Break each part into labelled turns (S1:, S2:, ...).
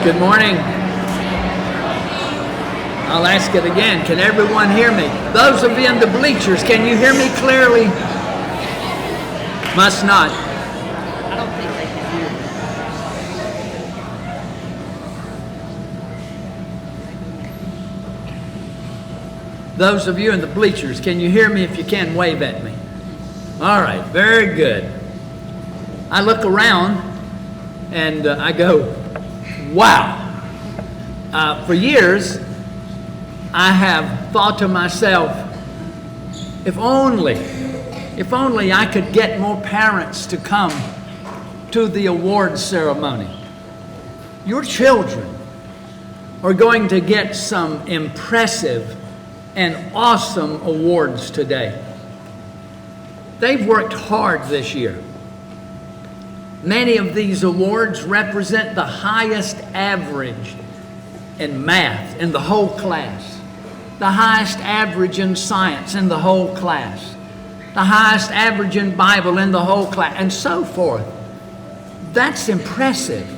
S1: Good morning. I'll ask it again. Can everyone hear me? Those of you in the bleachers, can you hear me clearly? Must not.
S2: I don't think they can hear me.
S1: Those of you in the bleachers, can you hear me? If you can, wave at me. All right, very good. I look around and I go, wow. For years, I have thought to myself, if only I could get more parents to come to the awards ceremony. Your children are going to get some impressive and awesome awards today. They've worked hard this year. Many of these awards represent the highest average in math in the whole class, the highest average in science in the whole class, the highest average in Bible in the whole class, and so forth. That's impressive.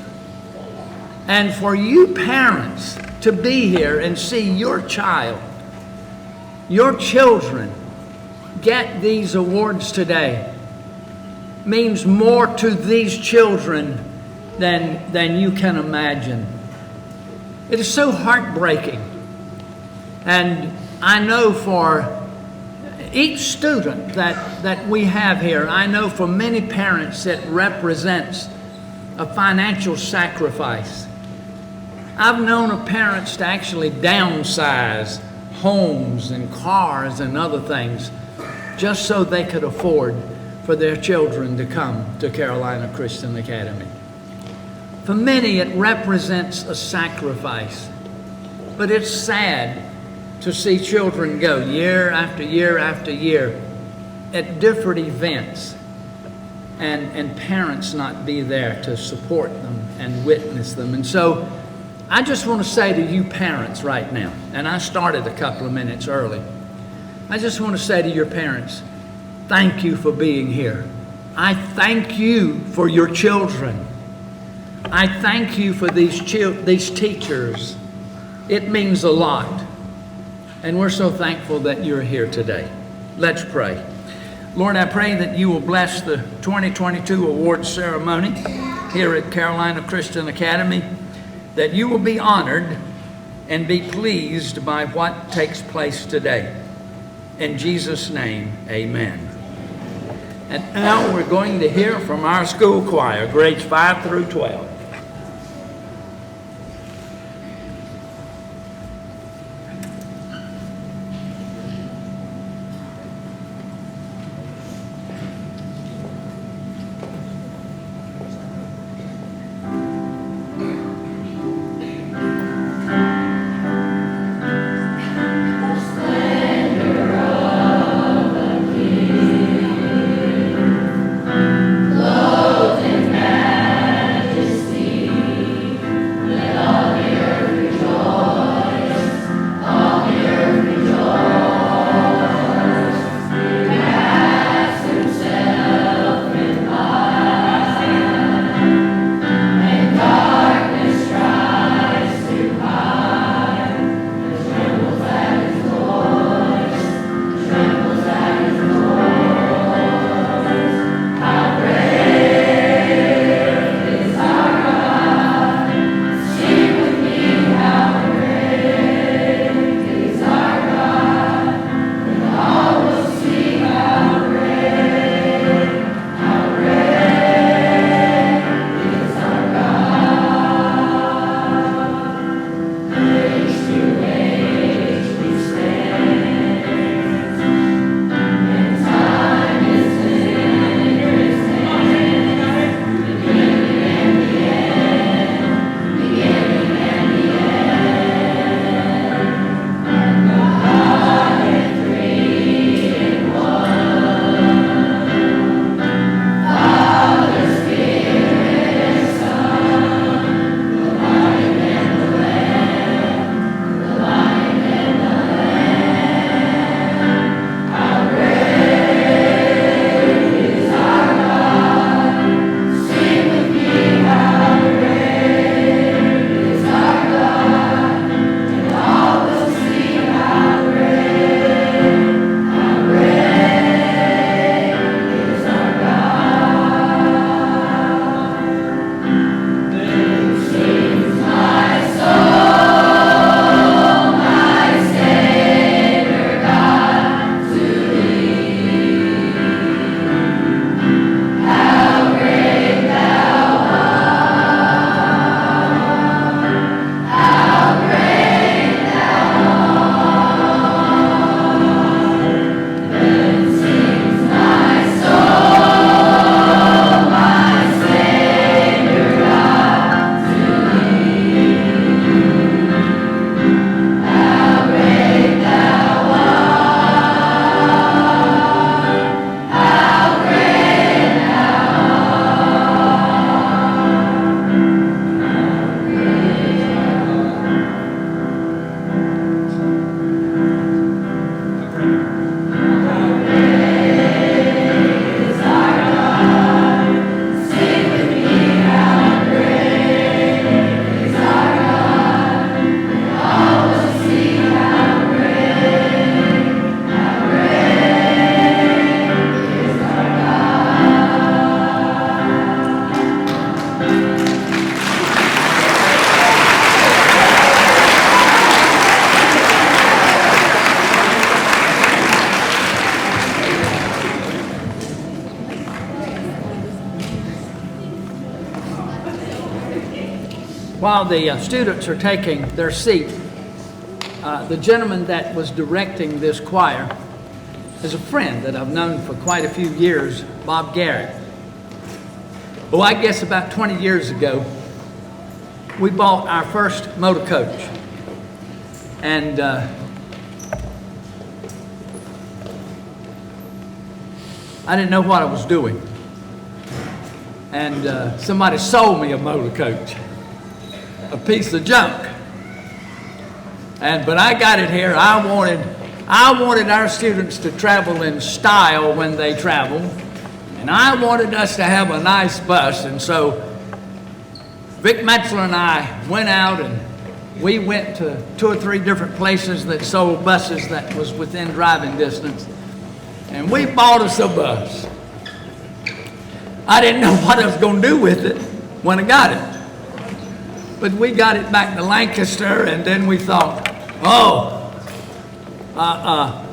S1: And for you parents to be here and see your child, your children get these awards today means more to these children than you can imagine. It is so heartbreaking. And I know for each student that we have here, I know for many parents it represents a financial sacrifice. I've known of parents to actually downsize homes and cars and other things just so they could afford for their children to come to Carolina Christian Academy. For many, it represents a sacrifice, but it's sad to see children go year after year after year at different events and parents not be there to support them and witness them. And so I just want to say to you parents right now, and I started a couple of minutes early, I just want to say to your parents, thank you for being here. I thank you for your children. I thank you for these teachers. It means a lot. And we're so thankful that you're here today. Let's pray. Lord, I pray that you will bless the 2022 awards ceremony here at Carolina Christian Academy, that you will be honored and be pleased by what takes place today. In Jesus' name, amen. And now we're going to hear from our school choir, grades 5 through 12.
S3: Majesty.
S1: while the students are taking their seat, the gentleman that was directing this choir is a friend that I've known for quite a few years, Bob Garrett. Well, I guess about 20 years ago, we bought our first motor coach. And I didn't know what I was doing. And somebody sold me a motor coach, a piece of junk. But I got it here. I wanted our students to travel in style when they travel, and I wanted us to have a nice bus. And so Vic Metzler and I went out, and we went to 2 or 3 different places that sold buses that was within driving distance, and we bought us a bus. I didn't know what I was going to do with it when I got it. But we got it back to Lancaster, and then we thought,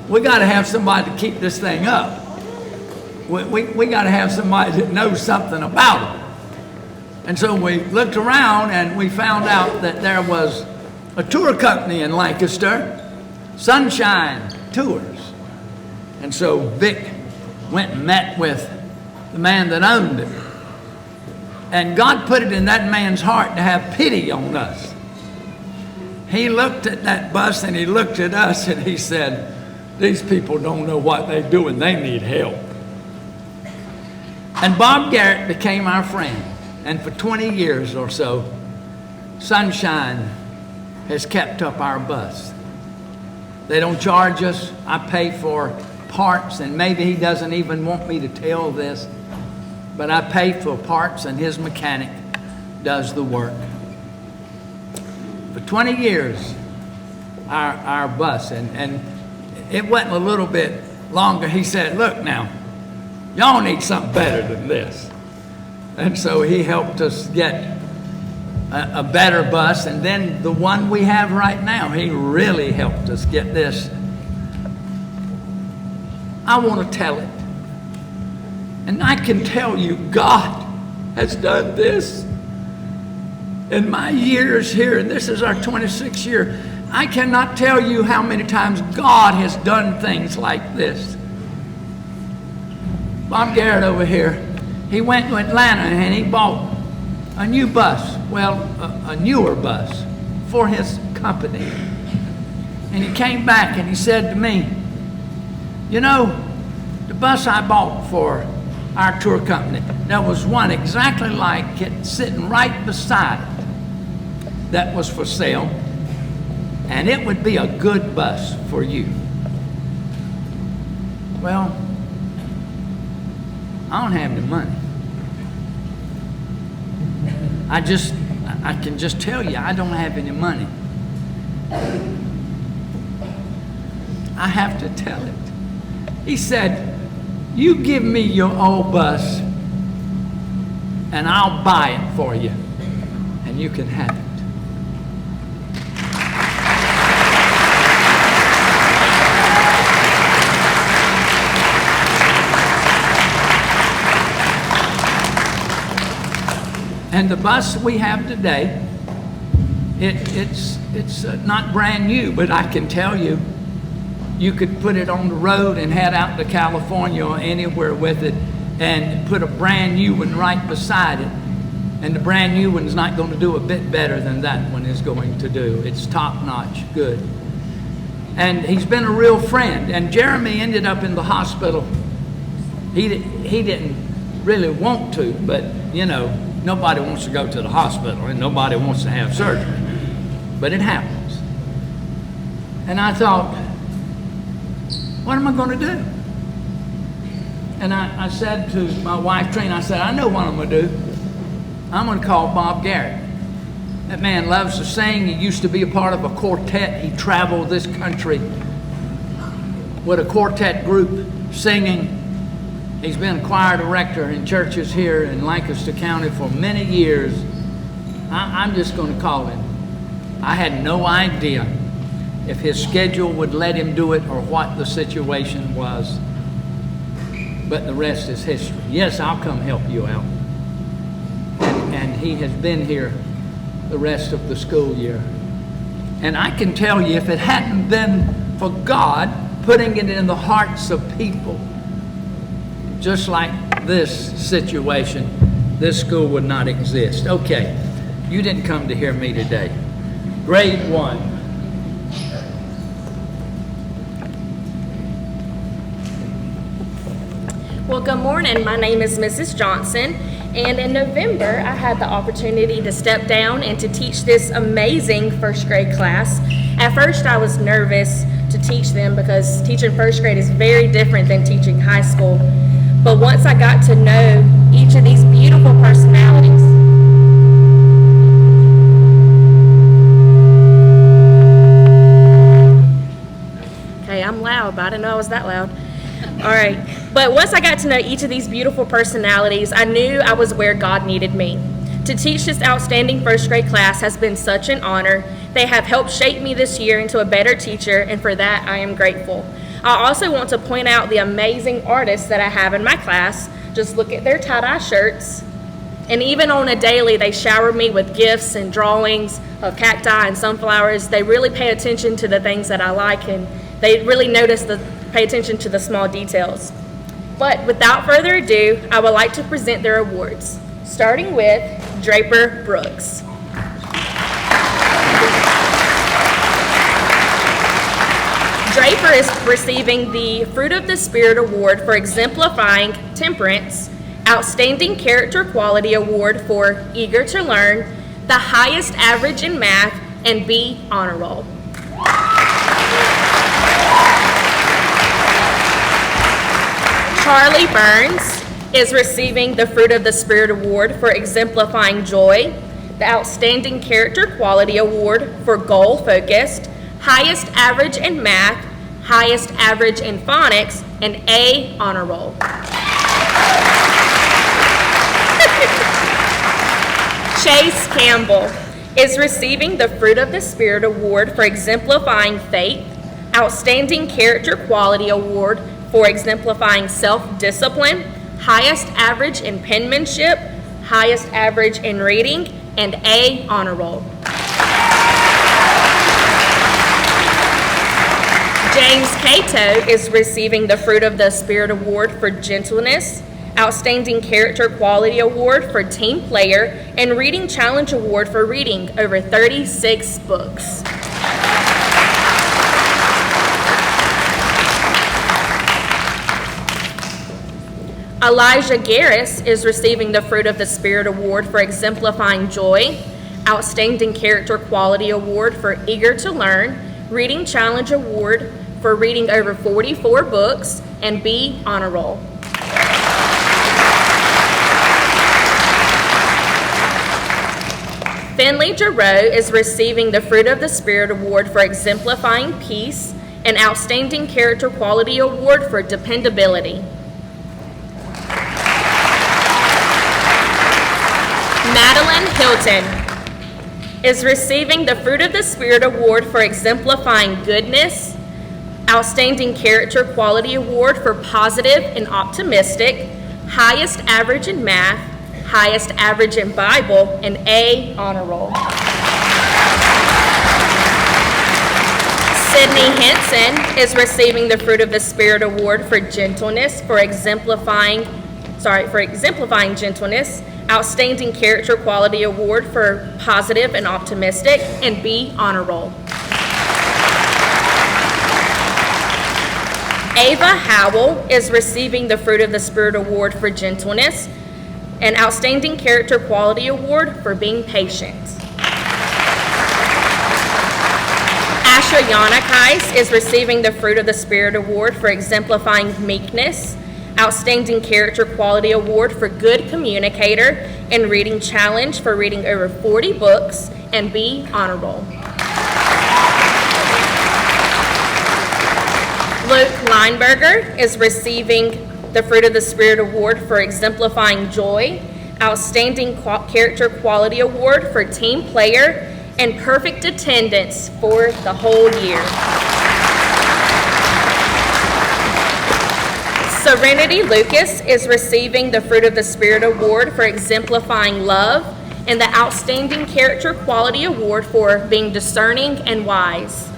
S1: we got to have somebody to keep this thing up. We got to have somebody that knows something about it. And so we looked around, and we found out that there was a tour company in Lancaster, Sunshine Tours. And so Vic went and met with the man that owned it. And God put it in that man's heart to have pity on us. He looked at that bus and he looked at us and he said, these people don't know what they're doing. They need help. And Bob Garrett became our friend. And for 20 years or so, Sunshine has kept up our bus. They don't charge us. I pay for parts, and maybe he doesn't even want me to tell this, but I pay for parts and his mechanic does the work. For 20 years, our bus, and it went a little bit longer. He said, look now, y'all need something better than this. And so he helped us get a better bus, and then the one we have right now, he really helped us get this. I want to tell it. And I can tell you, God has done this in my years here, and this is our 26th year. I cannot tell you how many times God has done things like this. Bob Garrett over here, he went to Atlanta and he bought a new bus, well, a newer bus for his company. And he came back and he said to me, you know, the bus I bought for our tour company, there was one exactly like it sitting right beside it that was for sale, and it would be a good bus for you. Well, I don't have any money. I can just tell you, I don't have any money. I have to tell it. He said, you give me your old bus and I'll buy it for you and you can have it. And the bus we have today, it's not brand new, but I can tell you, you could put it on the road and head out to California or anywhere with it and put a brand new one right beside it. And the brand new one's not going to do a bit better than that one is going to do. It's top-notch good. And he's been a real friend. And Jeremy ended up in the hospital. He didn't really want to, but, you know, nobody wants to go to the hospital and nobody wants to have surgery. But it happens. And I thought, what am I going to do? And I said to my wife, Trina, I said, I know what I'm going to do. I'm going to call Bob Garrett. That man loves to sing. He used to be a part of a quartet. He traveled this country with a quartet group singing. He's been a choir director in churches here in Lancaster County for many years. I'm just going to call him. I had no idea if his schedule would let him do it or what the situation was. But the rest is history. Yes, I'll come help you out. And he has been here the rest of the school year. And I can tell you, if it hadn't been for God putting it in the hearts of people, just like this situation, this school would not exist. Okay, you didn't come to hear me today. Grade 1.
S3: Well, good morning. My name is Mrs. Johnson, and in November, I had the opportunity to step down and to teach this amazing first grade class. At first, I was nervous to teach them because teaching first grade is very different than teaching high school. But once I got to know each of these beautiful personalities, okay, I'm loud, but I didn't know I was that loud. All right. But once I got to know each of these beautiful personalities, I knew I was where God needed me. To teach this outstanding first grade class has been such an honor. They have helped shape me this year into a better teacher, and for that I am grateful. I also want to point out the amazing artists that I have in my class. Just look at their tie-dye shirts. And even on a daily, they shower me with gifts and drawings of cacti and sunflowers. They really pay attention to the things that I like, and they really pay attention to the small details. But without further ado, I would like to present their awards, starting with Draper Brooks. Draper is receiving the Fruit of the Spirit Award for exemplifying temperance, Outstanding Character Quality Award for Eager to Learn, the highest average in math, and B Honor Roll. Charlie Burns is receiving the Fruit of the Spirit Award for exemplifying joy, the Outstanding Character Quality Award for goal-focused, highest average in math, highest average in phonics, and A Honor Roll. Chase Campbell is receiving the Fruit of the Spirit Award for exemplifying faith, Outstanding Character Quality Award for exemplifying self-discipline, highest average in penmanship, highest average in reading, and A Honor Roll. James Cato is receiving the Fruit of the Spirit Award for gentleness, Outstanding Character Quality Award for team player, and Reading Challenge Award for reading over 36 books. Elijah Garris is receiving the Fruit of the Spirit Award for exemplifying joy, Outstanding Character Quality Award for Eager to Learn, Reading Challenge Award for reading over 44 books, and B Honor Roll. Finley Giroux is receiving the Fruit of the Spirit Award for exemplifying peace, and Outstanding Character Quality Award for dependability. Madeline Hilton is receiving the Fruit of the Spirit Award for exemplifying goodness, Outstanding Character Quality Award for positive and optimistic, highest average in math, highest average in Bible, and A Honor Roll. Sydney Henson is receiving the Fruit of the Spirit Award for gentleness for exemplifying gentleness, Outstanding Character Quality Award for positive and optimistic, and B Honor Roll. Ava Howell is receiving the Fruit of the Spirit Award for gentleness, an Outstanding Character Quality Award for being patient. Asha Yanakais is receiving the Fruit of the Spirit Award for exemplifying meekness, Outstanding Character Quality Award for good communicator, and Reading Challenge for reading over 40 books, and B Honor Roll. Luke Lineberger is receiving the Fruit of the Spirit Award for exemplifying joy, Outstanding Character Quality Award for team player, and perfect attendance for the whole year. Serenity Lucas is receiving the Fruit of the Spirit Award for exemplifying love, and the Outstanding Character Quality Award for being discerning and wise.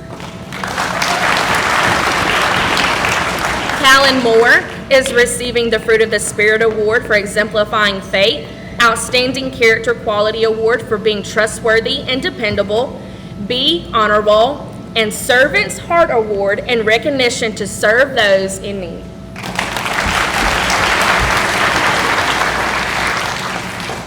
S3: Callan Moore is receiving the Fruit of the Spirit Award for exemplifying faith, Outstanding Character Quality Award for being trustworthy and dependable, B, Honor Roll, and Servant's Heart Award in recognition to serve those in need.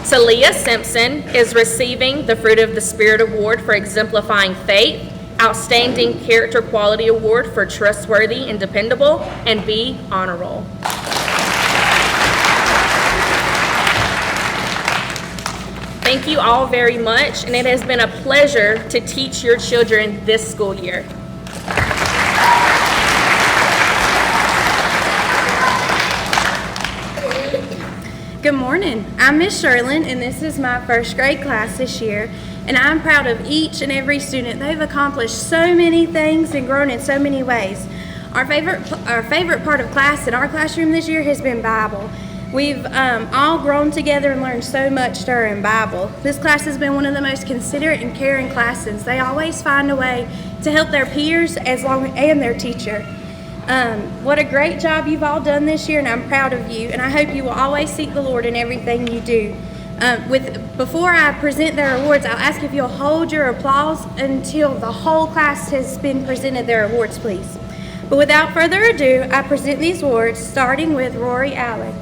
S3: Talia Simpson is receiving the Fruit of the Spirit Award for exemplifying faith, Outstanding Character Quality Award for trustworthy and dependable, and B, Honor Roll. Thank you all very much, and it has been a pleasure to teach your children this school year.
S4: Good morning. I'm Miss Sherlin, and this is my first grade class this year, and I'm proud of each and every student. They've accomplished so many things and grown in so many ways. Our favorite part of class in our classroom this year has been Bible. We've all grown together and learned so much during Bible. This class has been one of the most considerate and caring classes. They always find a way to help their peers and their teacher. What a great job you've all done this year, and I'm proud of you, and I hope you will always seek the Lord in everything you do. Before I present their awards, I'll ask if you'll hold your applause until the whole class has been presented their awards, please. But without further ado, I present these awards, starting with Rory Allen.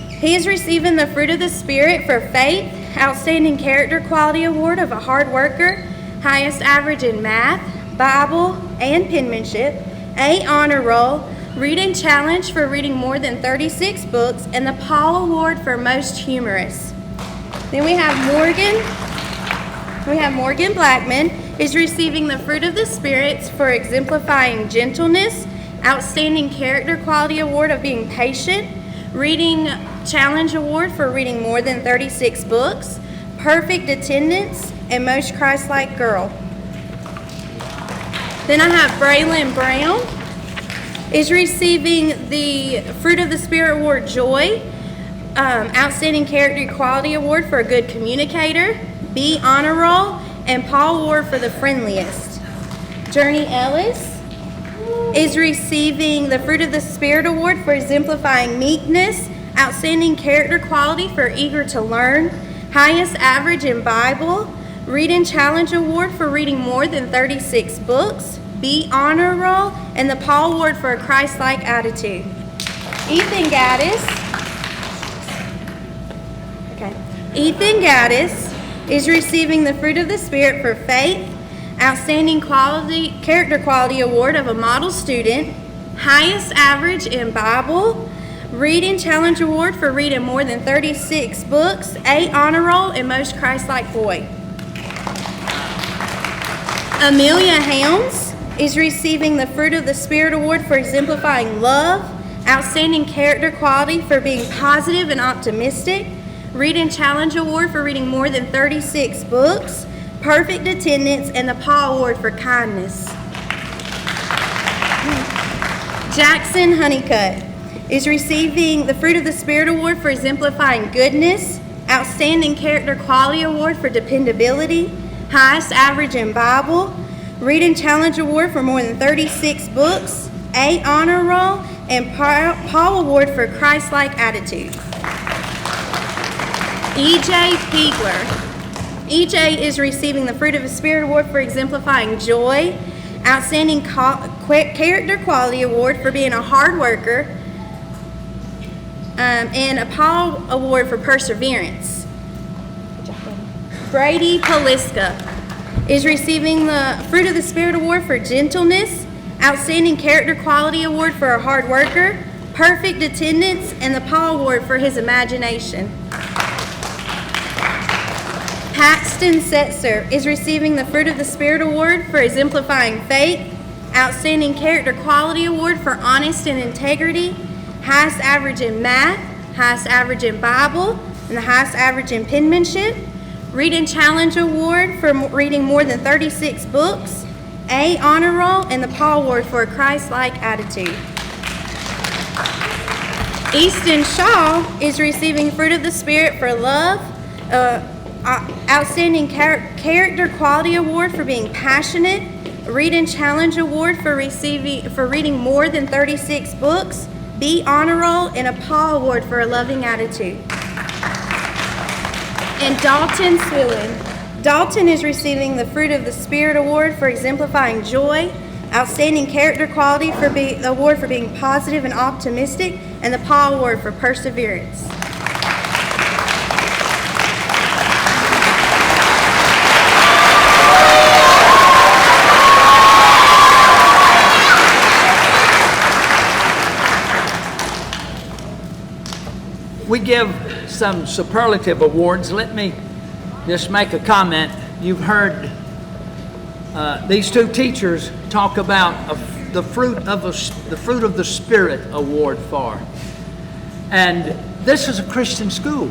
S4: He is receiving the Fruit of the Spirit for faith, Outstanding Character Quality Award of a hard worker, highest average in math, Bible, and penmanship, A, Honor Roll, Reading Challenge for reading more than 36 books, and the Paul Award for most humorous. Then we have Morgan Blackman is receiving the Fruit of the Spirit for exemplifying gentleness, Outstanding Character Quality Award of being patient, Reading Challenge Award for reading more than 36 books, perfect attendance, and most Christ-like girl. Then I have Braylon Brown is receiving the Fruit of the Spirit Award Joy, Outstanding Character Quality Award for a good communicator, B, Honor Roll, and Paul Award for the friendliest. Journey Ellis is receiving the Fruit of the Spirit Award for exemplifying meekness, Outstanding Character Quality for eager to learn, highest average in Bible, Reading Challenge Award for reading more than 36 books, B, Honor Roll, and the Paul Award for a Christ-like attitude. Ethan Gaddis is receiving the Fruit of the Spirit for faith, Outstanding Character Quality Award of a model student, highest average in Bible, Reading Challenge Award for reading more than 36 books, A, Honor Roll, and most Christ-like boy. Amelia Helms is receiving the Fruit of the Spirit Award for exemplifying love, Outstanding Character Quality for being positive and optimistic, Reading Challenge Award for reading more than 36 books, perfect attendance, and the Paul Award for kindness. Jackson Honeycutt is receiving the Fruit of the Spirit Award for exemplifying goodness, Outstanding Character Quality Award for dependability, highest average in Bible, Reading Challenge Award for more than 36 books, A, Honor Roll, and Paul Award for Christ-like attitude. E.J. Piegler. EJ is receiving the Fruit of the Spirit Award for exemplifying joy, Outstanding Character Quality Award for being a hard worker, and a Paul Award for perseverance. Brady Poliska is receiving the Fruit of the Spirit Award for gentleness, Outstanding Character Quality Award for a hard worker, perfect attendance, and the Paul Award for his imagination. Paxton Setzer is receiving the Fruit of the Spirit Award for exemplifying faith, Outstanding Character Quality Award for honest and integrity, highest average in math, highest average in Bible, and the highest average in penmanship, Reading Challenge Award for reading more than 36 books, A, Honor Roll, and the Paul Award for a Christ-like attitude. Easton Shaw is receiving Fruit of the Spirit for love, Outstanding Character Quality Award for being passionate, Read and Challenge Award for reading more than 36 books, B Honor Roll, and a Paw Award for a loving attitude. And Dalton Swillen. Dalton is receiving the Fruit of the Spirit Award for exemplifying joy, Outstanding Character Quality for the award for being positive and optimistic, and the Paw Award for perseverance.
S1: We give some superlative awards. Let me just make a comment. You've heard these two teachers talk about the fruit of the Spirit award for, and this is a Christian school.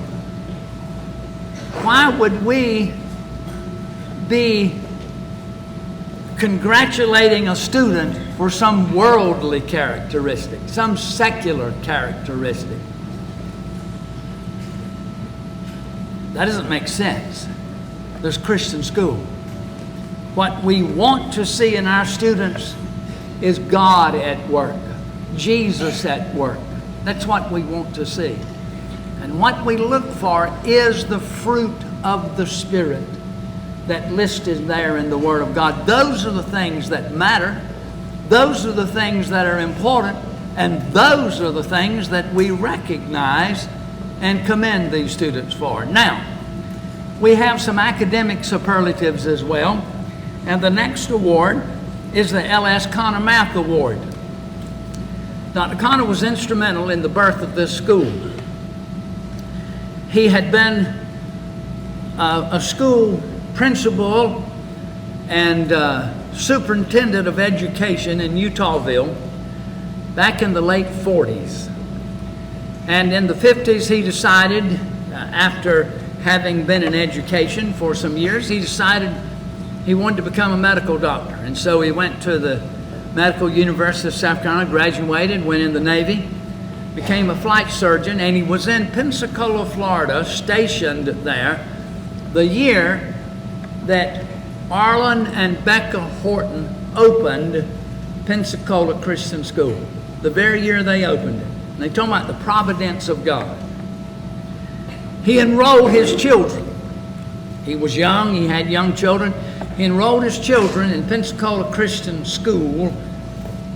S1: Why would we be congratulating a student for some worldly characteristic, some secular characteristic? That doesn't make sense. There's Christian school. What we want to see in our students is God at work, Jesus at work. That's what we want to see. And what we look for is the fruit of the Spirit that listed there in the Word of God. Those are the things that matter. Those are the things that are important. And those are the things that we recognize and commend these students for. Now, we have some academic superlatives as well. And the next award is the L.S. Connor Math Award. Dr. Connor was instrumental in the birth of this school. He had been a school principal and superintendent of education in Utahville back in the late 40s. And in the 50s, he decided, after having been in education for some years, he decided he wanted to become a medical doctor. And so he went to the Medical University of South Carolina, graduated, went in the Navy, became a flight surgeon, and he was in Pensacola, Florida, stationed there the year that Arlen and Becca Horton opened Pensacola Christian School, the very year they opened it. And they talk about the providence of God. He enrolled his children. He was young, he had young children. He enrolled his children in Pensacola Christian School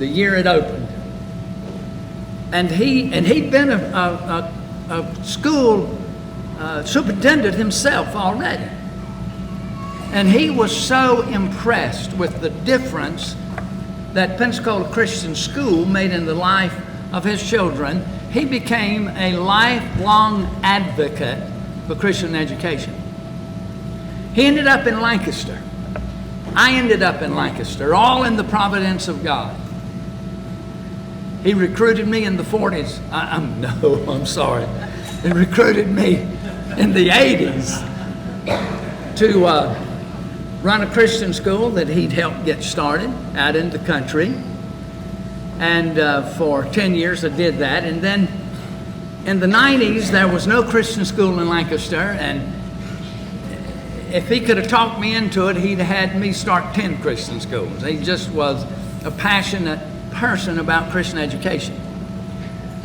S1: the year it opened. And he'd been a school superintendent himself already. And he was so impressed with the difference that Pensacola Christian School made in the life of his children, he became a lifelong advocate for Christian education. He ended up in Lancaster. I ended up in Lancaster, all in the providence of God. He recruited me in the 40s. I'm sorry. He recruited me in the 80s to run a Christian school that he'd helped get started out in the country. And for 10 years I did that. And then in the 90s, there was no Christian school in Lancaster. And if he could have talked me into it, he'd had me start 10 Christian schools. He just was a passionate person about Christian education.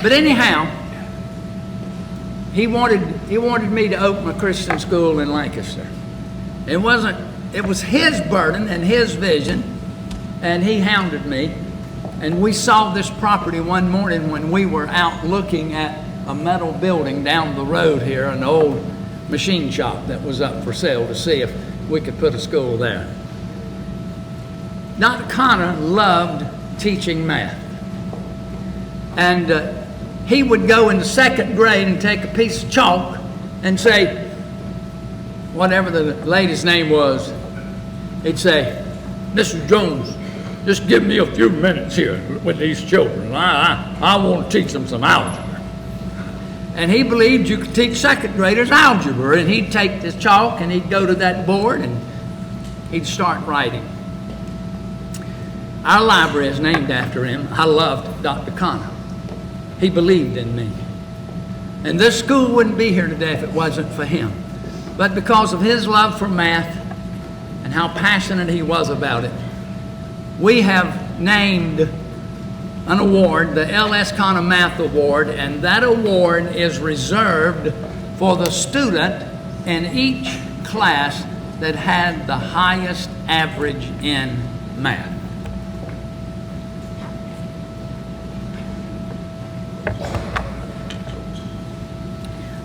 S1: But anyhow, he wanted me to open a Christian school in Lancaster. It was his burden and his vision, and he hounded me. And we saw this property one morning when we were out looking at a metal building down the road here, an old machine shop that was up for sale, to see if we could put a school there. Dr. Connor loved teaching math. And he would go in the second grade and take a piece of chalk and say, whatever the lady's name was, he'd say, "Mrs. Jones, just give me a few minutes here with these children. I want to teach them some algebra." And he believed you could teach second graders algebra. And he'd take this chalk and he'd go to that board and he'd start writing. Our library is named after him. I loved Dr. Connor. He believed in me. And this school wouldn't be here today if it wasn't for him. but because of his love for math and how passionate he was about it, we have named an award, the L.S. Connor Math Award, and that award is reserved for the student in each class that had the highest average in math.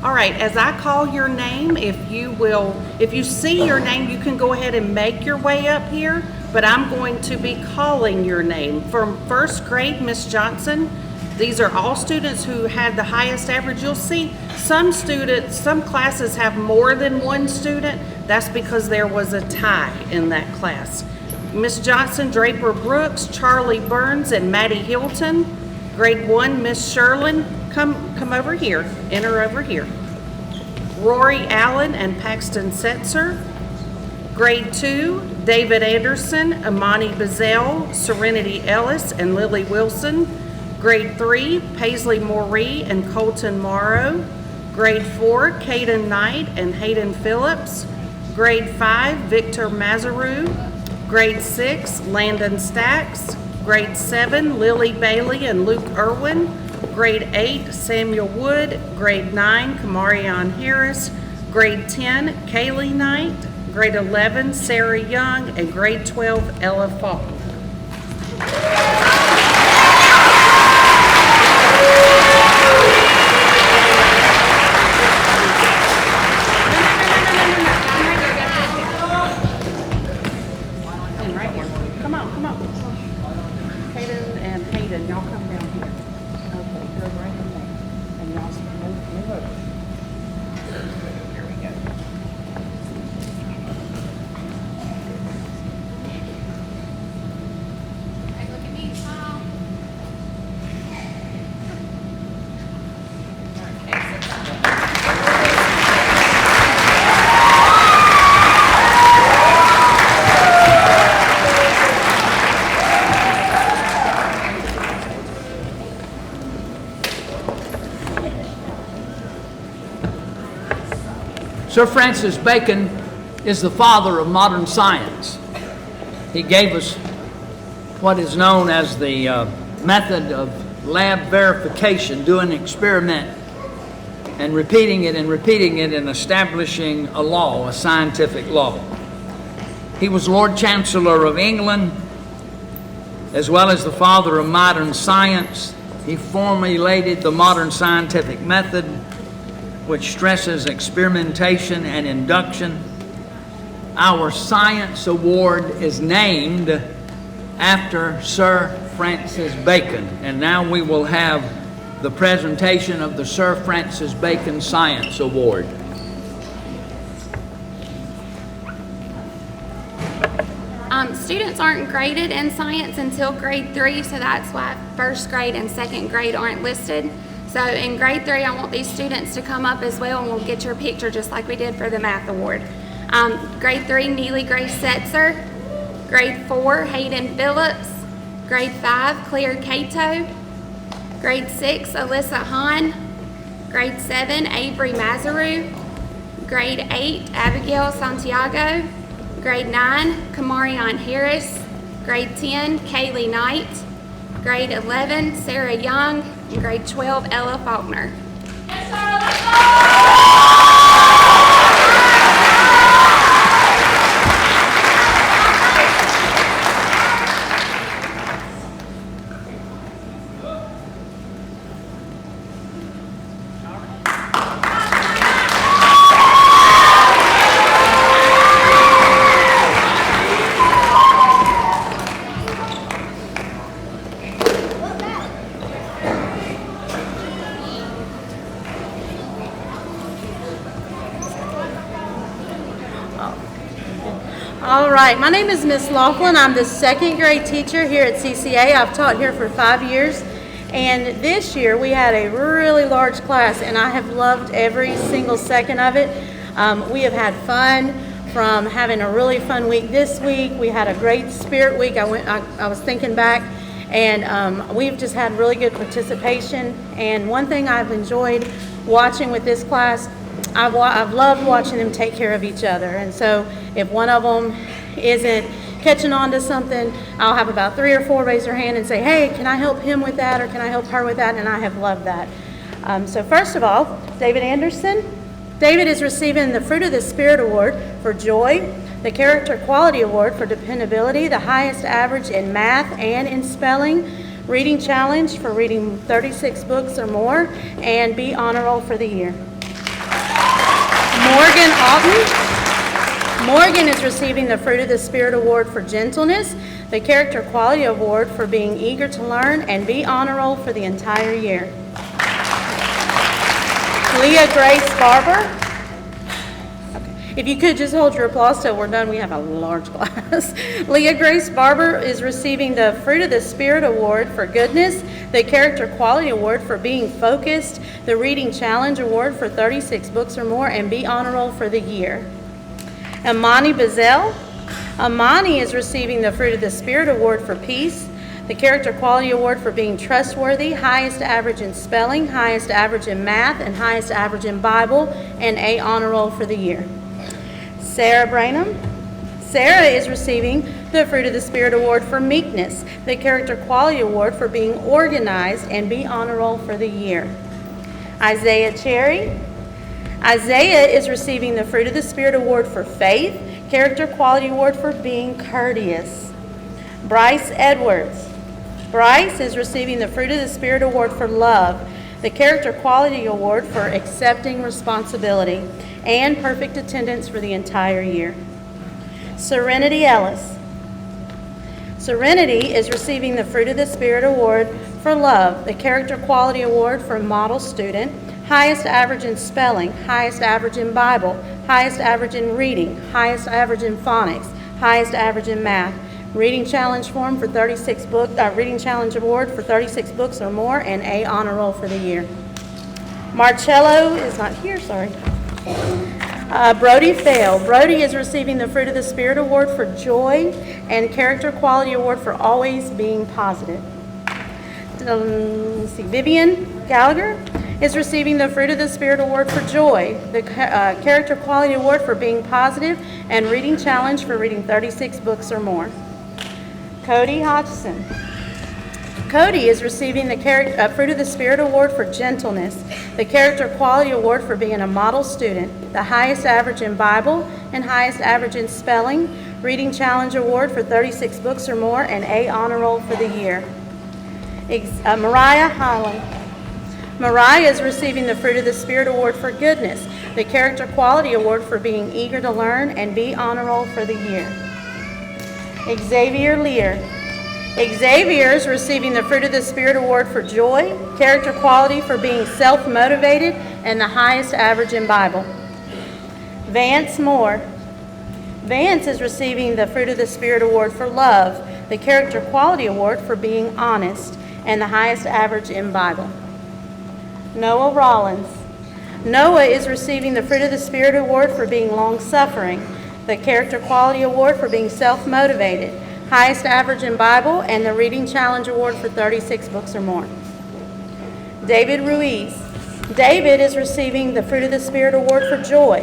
S2: All right, as I call your name, if you see your name, you can go ahead and make your way up here, but I'm going to be calling your name. From first grade, Miss Johnson, these are all students who had the highest average. You'll see some classes have more than one student. That's because there was a tie in that class. Miss Johnson, Draper Brooks, Charlie Burns, and Maddie Hilton. Grade 1, Miss Sherlin, come over here, enter over here. Rory Allen and Paxton Setzer. Grade 2, David Anderson, Amani Bazell, Serenity Ellis, and Lily Wilson. Grade 3, Paisley Moree and Colton Morrow. Grade 4, Caden Knight and Hayden Phillips. Grade 5, Victor Mazaru. Grade 6, Landon Stacks. Grade 7, Lily Bailey and Luke Irwin. Grade 8, Samuel Wood. Grade 9, Kamarion Harris. Grade 10, Kaylee Knight. Grade 11, Sarah Young. And grade 12, Ella Faulkner.
S1: Sir Francis Bacon is the father of modern science. He gave us what is known as the method of lab verification, doing an experiment and repeating it and establishing a law, a scientific law. He was Lord Chancellor of England, as well as the father of modern science. He formulated the modern scientific method, which stresses experimentation and induction. Our Science Award is named after Sir Francis Bacon. And now we will have the presentation of the Sir Francis Bacon Science Award.
S5: Students aren't graded in science until grade 3, so that's why first grade and second grade aren't listed. So in grade 3, I want these students to come up as well, and we'll get your picture just like we did for the math award. Grade 3, Neely Grace Setzer. Grade 4, Hayden Phillips. Grade 5, Claire Cato. Grade 6, Alyssa Hahn. Grade 7, Avery Mazaru. Grade 8, Abigail Santiago. Grade 9, Kamarion Harris. Grade 10, Kaylee Knight. Grade 11, Sarah Young. And grade 12, Ella Faulkner.
S4: All right, my name is Miss Laughlin. I'm the second grade teacher here at CCA. I've taught here for 5 years, and this year we had a really large class, and I have loved every single second of it. We have had fun from having a really fun week this week. We had a great spirit week. I was thinking back, and we've just had really good participation. And one thing I've enjoyed watching with this class
S6: I've loved watching them take care of each other. And so if one of them isn't catching on to something, I'll have about 3 or 4 raise their hand and say, hey, can I help him with that, or can I help her with that? And I have loved that. So first of all, David Anderson. David is receiving the Fruit of the Spirit Award for joy, the Character Quality Award for dependability, the highest average in math and in spelling, Reading Challenge for reading 36 books or more, and be honor roll for the year. Morgan Alton. Morgan is receiving the Fruit of the Spirit Award for gentleness, the Character Quality Award for being eager to learn, and be honor roll for the entire year. Leah Grace Barber. Okay. If you could just hold your applause till we're done, we have a large class. Leah Grace Barber is receiving the Fruit of the Spirit Award for goodness, the Character Quality Award for being focused, the Reading Challenge Award for 36 books or more, and be honor roll for the year. Amani Bazell. Amani is receiving the Fruit of the Spirit Award for peace, the Character Quality Award for being trustworthy, highest average in spelling, highest average in math, and highest average in Bible, and A honor roll for the year. Sarah Branham. Sarah is receiving the Fruit of the Spirit Award for meekness, the Character Quality Award for being organized, and be honor roll for the year. Isaiah Cherry. Isaiah is receiving the Fruit of the Spirit Award for faith, Character Quality Award for being courteous. Bryce Edwards. Bryce is receiving the Fruit of the Spirit Award for love, the Character Quality Award for accepting responsibility, and perfect attendance for the entire year. Serenity Ellis. Serenity is receiving the Fruit of the Spirit Award for love, the Character Quality Award for model student, highest average in spelling, highest average in Bible, highest average in reading, highest average in phonics, highest average in math, Reading Challenge form for 36 book, Reading Challenge Award for 36 books or more, and A honor roll for the year. Marcello is not here, sorry. Brody Fail. Brody is receiving the Fruit of the Spirit Award for joy and Character Quality Award for always being positive. Let's see, Vivian Gallagher is receiving the Fruit of the Spirit Award for joy, the Character Quality Award for being positive, and Reading Challenge for reading 36 books or more. Cody Hodgson. Cody is receiving the Fruit of the Spirit Award for gentleness, the Character Quality Award for being a model student, the highest average in Bible and highest average in spelling, Reading Challenge Award for 36 books or more, and A honor roll for the year. Mariah Highland. Mariah is receiving the Fruit of the Spirit Award for goodness, the Character Quality Award for being eager to learn, and B honor roll for the year. Xavier Lear. Xavier is receiving the Fruit of the Spirit Award for joy, Character Quality for being self-motivated, and the highest average in Bible. Vance Moore. Vance is receiving the Fruit of the Spirit Award for love, the Character Quality Award for being honest, and the highest average in Bible. Noah Rollins. Noah is receiving the Fruit of the Spirit Award for being long-suffering, the Character Quality Award for being self-motivated, highest average in Bible, and the Reading Challenge Award for 36 books or more. David Ruiz. David is receiving the Fruit of the Spirit Award for joy,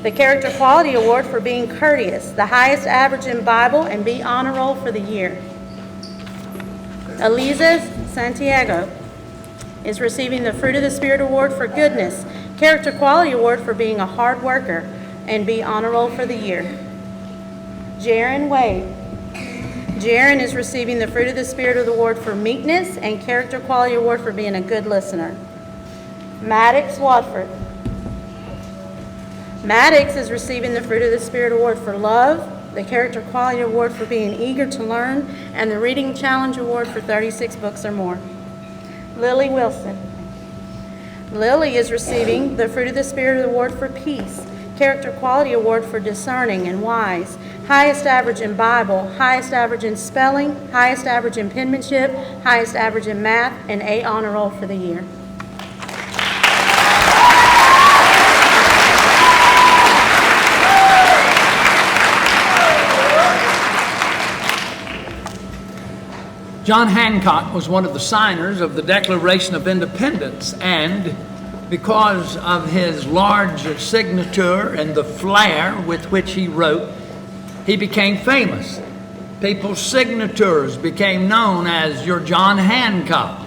S6: the Character Quality Award for being courteous, the highest average in Bible, and be honor roll for the year. Eliza Santiago is receiving the Fruit of the Spirit Award for goodness, Character Quality Award for being a hard worker, and be honor roll for the year. Jaron Wade. Jaron is receiving the Fruit of the Spirit Award for meekness and Character Quality Award for being a good listener. Maddox Watford. Maddox is receiving the Fruit of the Spirit Award for love, the Character Quality Award for being eager to learn, and the Reading Challenge Award for 36 books or more. Lily Wilson. Lily is receiving the Fruit of the Spirit Award for peace, Character Quality Award for discerning and wise, highest average in Bible, highest average in spelling, highest average in penmanship, highest average in math, and A honor roll for the year.
S1: John Hancock was one of the signers of the Declaration of Independence, and because of his large signature and the flair with which he wrote, he became famous. People's signatures became known as your John Hancock.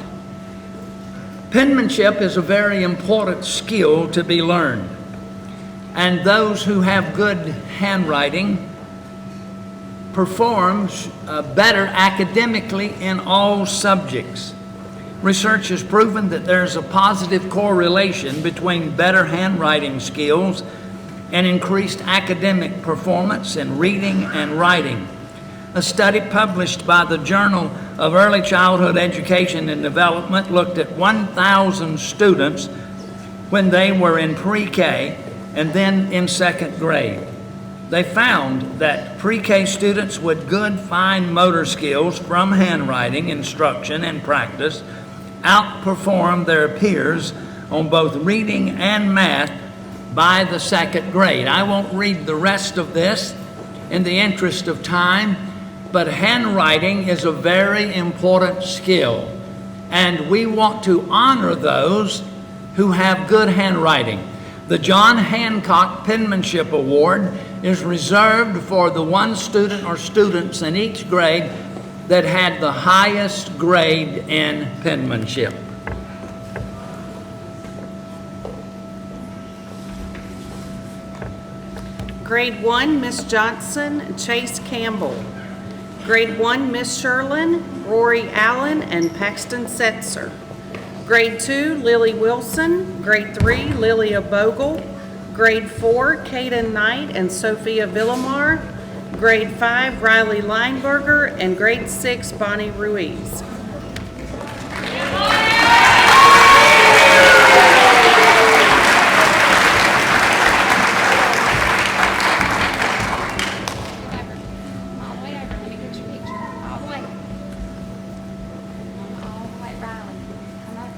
S1: Penmanship is a very important skill to be learned, and those who have good handwriting perform better academically in all subjects. Research has proven that there's a positive correlation between better handwriting skills and increased academic performance in reading and writing. A study published by the Journal of Early Childhood Education and Development looked at 1,000 students when they were in pre-K and then in second grade. They found that pre-K students with good fine motor skills from handwriting instruction and practice outperformed their peers on both reading and math by the second grade. I won't read the rest of this in the interest of time, but handwriting is a very important skill, and we want to honor those who have good handwriting. The John Hancock Penmanship Award is reserved for the one student or students in each grade that had the highest grade in penmanship.
S2: Grade 1, Miss Johnson, Chase Campbell. Grade 1, Miss Sherlin, Rory Allen, and Paxton Setzer. Grade 2, Lily Wilson. Grade 3, Lilia Bogle. Grade 4, Kaden Knight and Sophia Villamar. Grade 5, Riley Lineberger, and Grade 6, Bonnie Ruiz.
S5: All the way over. Let me get your picture. All the way. All the way, Riley. Come over.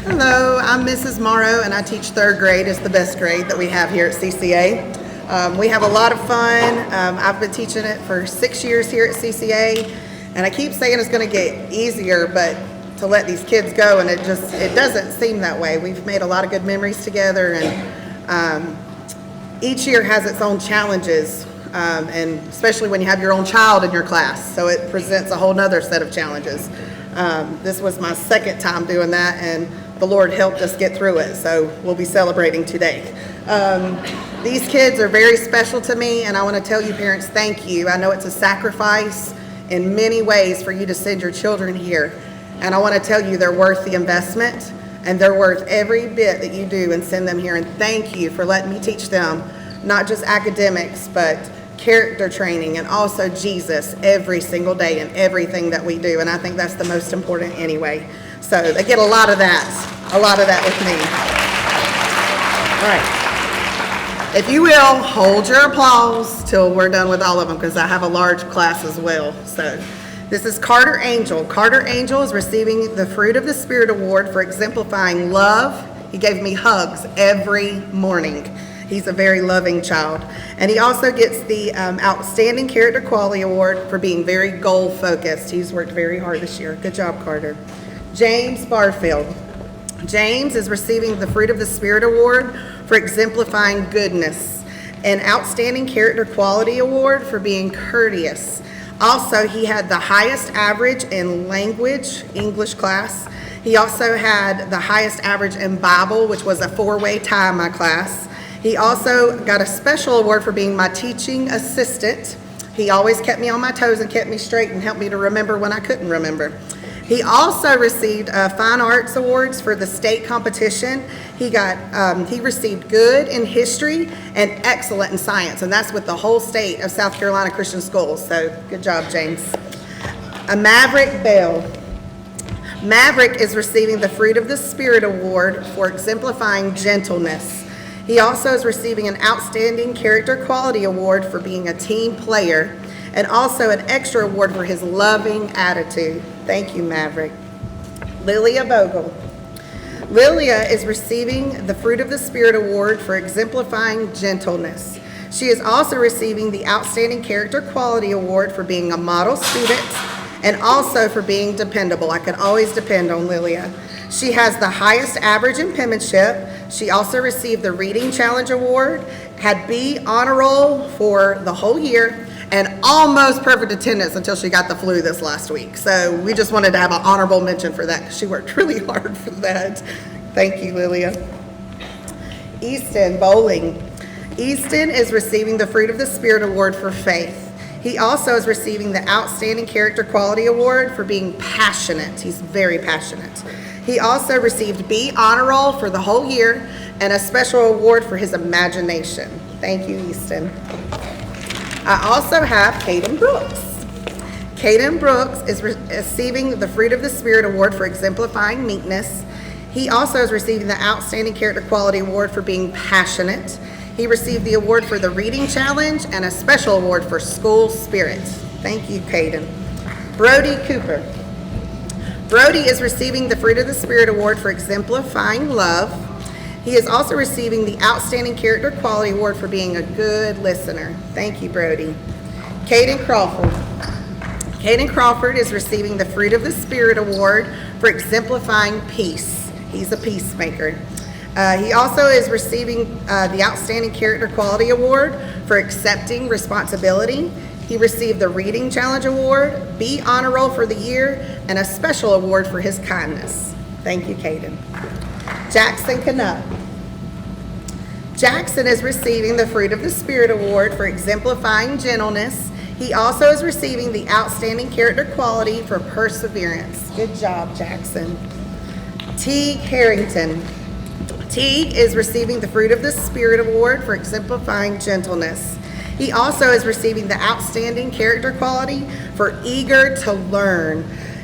S7: Hello, I'm Mrs. Morrow, and I teach third grade. It's the best grade that we have here at CCA. We have a lot of fun. I've been teaching it for 6 years here at CCA, and I keep saying it's going to get easier, but to let these kids go, and it doesn't seem that way. We've made a lot of good memories together, and each year has its own challenges, and especially when you have your own child in your class, so it presents a whole nother set of challenges. This was my second time doing that, and the Lord helped us get through it, so we'll be celebrating today. These kids are very special to me, and I want to tell you parents, thank you. I know it's a sacrifice in many ways for you to send your children here, and I want to tell you they're worth the investment, and they're worth every bit that you do and send them here, and thank you for letting me teach them not just academics, but character training and also Jesus every single day in everything that we do, and I think that's the most important anyway. So they get a lot of that with me. All right. If you will, hold your applause till we're done with all of them, because I have a large class as well. So this is Carter Angel. Carter Angel is receiving the Fruit of the Spirit Award for exemplifying love. He gave me hugs every morning. He's a very loving child. And he also gets the Outstanding Character Quality Award for being very goal-focused. He's worked very hard this year. Good job, Carter. James Barfield. James is receiving the Fruit of the Spirit Award for exemplifying goodness, an Outstanding Character Quality Award for being courteous. Also, he had the highest average in language, English class. He also had the highest average in Bible, which was a 4-way tie in my class. He also got a special award for being my teaching assistant. He always kept me on my toes and kept me straight and helped me to remember when I couldn't remember. He also received Fine Arts Awards for the state competition. He received good in history and excellent in science, and that's with the whole state of South Carolina Christian Schools. So good job, James. Maverick Bell. Maverick is receiving the Fruit of the Spirit Award for exemplifying gentleness. He also is receiving an Outstanding Character Quality Award for being a team player. and also an extra award for his loving attitude. Thank you, Maverick. Lilia Bogle. Lilia is receiving the Fruit of the Spirit Award for exemplifying gentleness. She is also receiving the Outstanding Character Quality Award for being a model student and also for being dependable. I can always depend on Lilia. She has the highest average in penmanship. She also received the Reading Challenge Award, had B honor roll for the whole year, and almost perfect attendance until she got the flu this last week. So we just wanted to have an honorable mention for that because she worked really hard for that. Thank you, Lilia. Easton Bowling. Easton is receiving the Fruit of the Spirit Award for faith. He also is receiving the Outstanding Character Quality Award for being passionate. He's very passionate. He also received B honor roll for the whole year and a special award for his imagination. Thank you, Easton. I also have Caden Brooks. Caden Brooks is receiving the Fruit of the Spirit Award for exemplifying meekness. He also is receiving the Outstanding Character Quality Award for being passionate. He received the award for the Reading Challenge and a special award for school spirit. Thank you, Caden. Brody Cooper. Brody is receiving the Fruit of the Spirit Award for exemplifying love. He is also receiving the Outstanding Character Quality Award for being a good listener. Thank you, Brody. Caden Crawford. Caden Crawford is receiving the Fruit of the Spirit Award for exemplifying peace. He's a peacemaker. He also is receiving the Outstanding Character Quality Award for accepting responsibility. He received the Reading Challenge Award, B honor roll for the year, and a special award for his kindness. Thank you, Caden. Jackson Canuck. Jackson is receiving the Fruit of the Spirit Award for exemplifying gentleness. He also is receiving the Outstanding Character Quality for perseverance. Good job, Jackson. Teague Harrington. Teague is receiving the Fruit of the Spirit Award for exemplifying gentleness. He also is receiving the Outstanding Character Quality for eager to learn.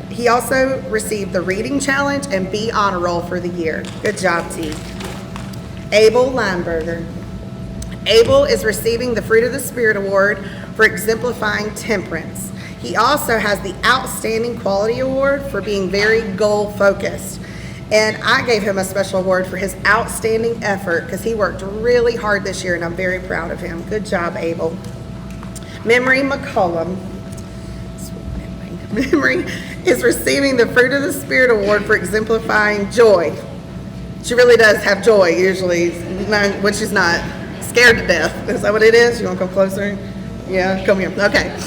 S7: He also received the Reading Challenge and B honor roll for the year. Good job, Teague. Abel Lineberger. Abel is receiving the Fruit of the Spirit Award for exemplifying temperance. He also has the Outstanding Quality Award for being very goal-focused. And I gave him a special award for his outstanding effort because he worked really hard this year, and I'm very proud of him. Good job, Abel. Memory McCollum. Memory is receiving the Fruit of the Spirit Award for exemplifying joy. She really does have joy usually, when she's not scared to death. Is that what it is? You want to come closer? Yeah, come here. Okay.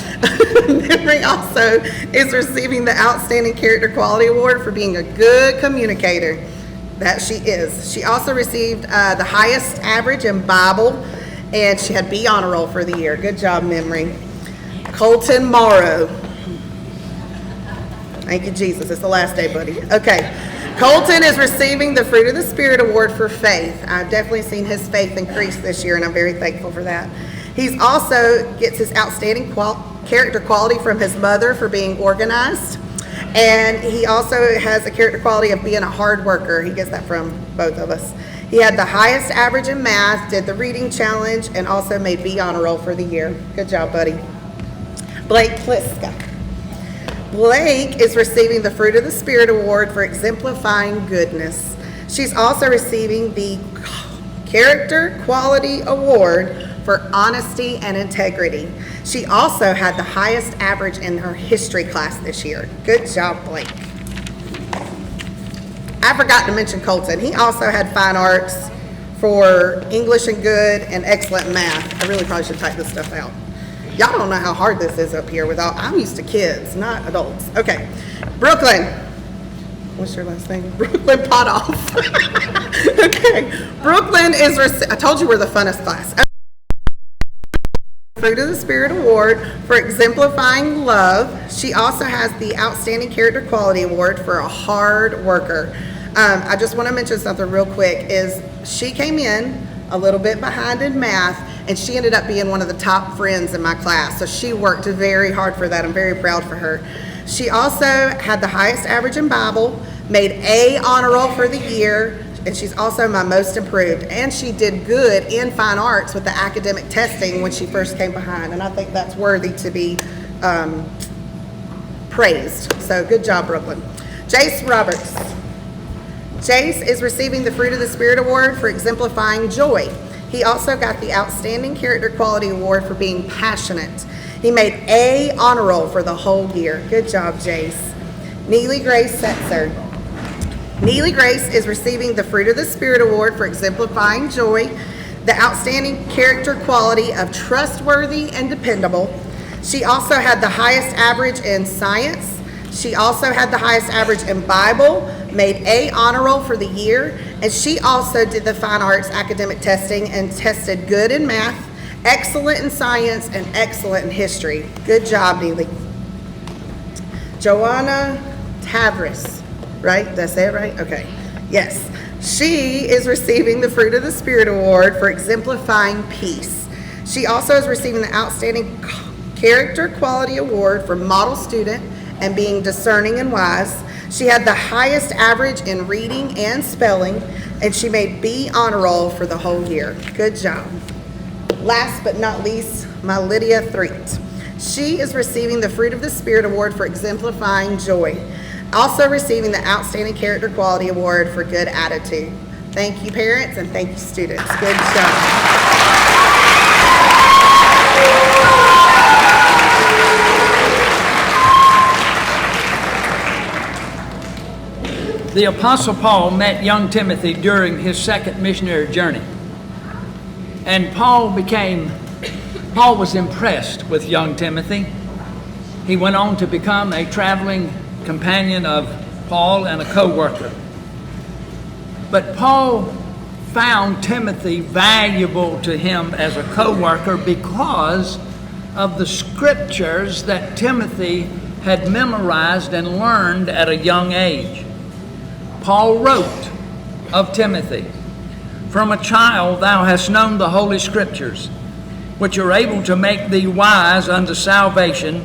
S7: Memory also is receiving the Outstanding Character Quality Award for being a good communicator. That she is. She also received the highest average in Bible, and she had B honor roll for the year. Good job, Memory. Colton Morrow. Thank you, Jesus. It's the last day, buddy. Okay. Colton is receiving the Fruit of the Spirit Award for faith. I've definitely seen his faith increase this year, and I'm very thankful for that. He's also gets his outstanding character quality from his mother for being organized. And he also has a character quality of being a hard worker. He gets that from both of us. He had the highest average in math, did the Reading Challenge, and also made B honor roll for the year. Good job, buddy. Blake Pliska. Blake is receiving the Fruit of the Spirit Award for exemplifying goodness. She's also receiving the Character Quality Award for honesty and integrity. She also had the highest average in her history class this year. Good job, Blake. I forgot to mention Colton. He also had fine arts for English and good and excellent math. I really probably should type this stuff out. Y'all don't know how hard this is up here without, I'm used to kids, not adults. Okay, Brooklyn. What's your last name? Brooklyn Potoff. Okay, Brooklyn is, I told you we're the funnest class. Fruit of the Spirit Award for exemplifying love. She also has the Outstanding Character Quality Award for a hard worker. I just want to mention something real quick is she came in a little bit behind in math, and she ended up being one of the top friends in my class. So she worked very hard for that. I'm very proud for her. She also had the highest average in Bible, made A honor roll for the year. and she's also my most improved. And she did good in fine arts with the academic testing when she first came behind, and I think that's worthy to be praised. So good job, Brooklyn. Jace Roberts. Jace is receiving the Fruit of the Spirit Award for exemplifying joy. He also got the Outstanding Character Quality Award for being passionate. He made A honor roll for the whole year. Good job, Jace. Neely Grace Setzer. Neely Grace is receiving the Fruit of the Spirit Award for exemplifying joy, the outstanding character quality of trustworthy and dependable. She also had the highest average in science. She also had the highest average in Bible, made A honor roll for the year, and she also did the fine arts academic testing and tested good in math, excellent in science, and excellent in history. Good job, Neely. Joanna Tavris, right? Did I say it right? Okay. Yes. She is receiving the Fruit of the Spirit Award for exemplifying peace. She also is receiving the Outstanding Character Quality Award for model student and being discerning and wise. She had the highest average in reading and spelling, and she made B honor roll for the whole year. Good job. Last but not least, my Lydia Threet. She is receiving the Fruit of the Spirit Award for exemplifying joy. Also receiving the Outstanding Character Quality Award for good attitude. Thank you, parents, and thank you, students. Good job.
S1: The Apostle Paul met young Timothy during his second missionary journey. And Paul was impressed with young Timothy. He went on to become a traveling companion of Paul and a co-worker. But Paul found Timothy valuable to him as a co-worker because of the scriptures that Timothy had memorized and learned at a young age. Paul wrote of Timothy, "From a child thou hast known the Holy Scriptures, which are able to make thee wise unto salvation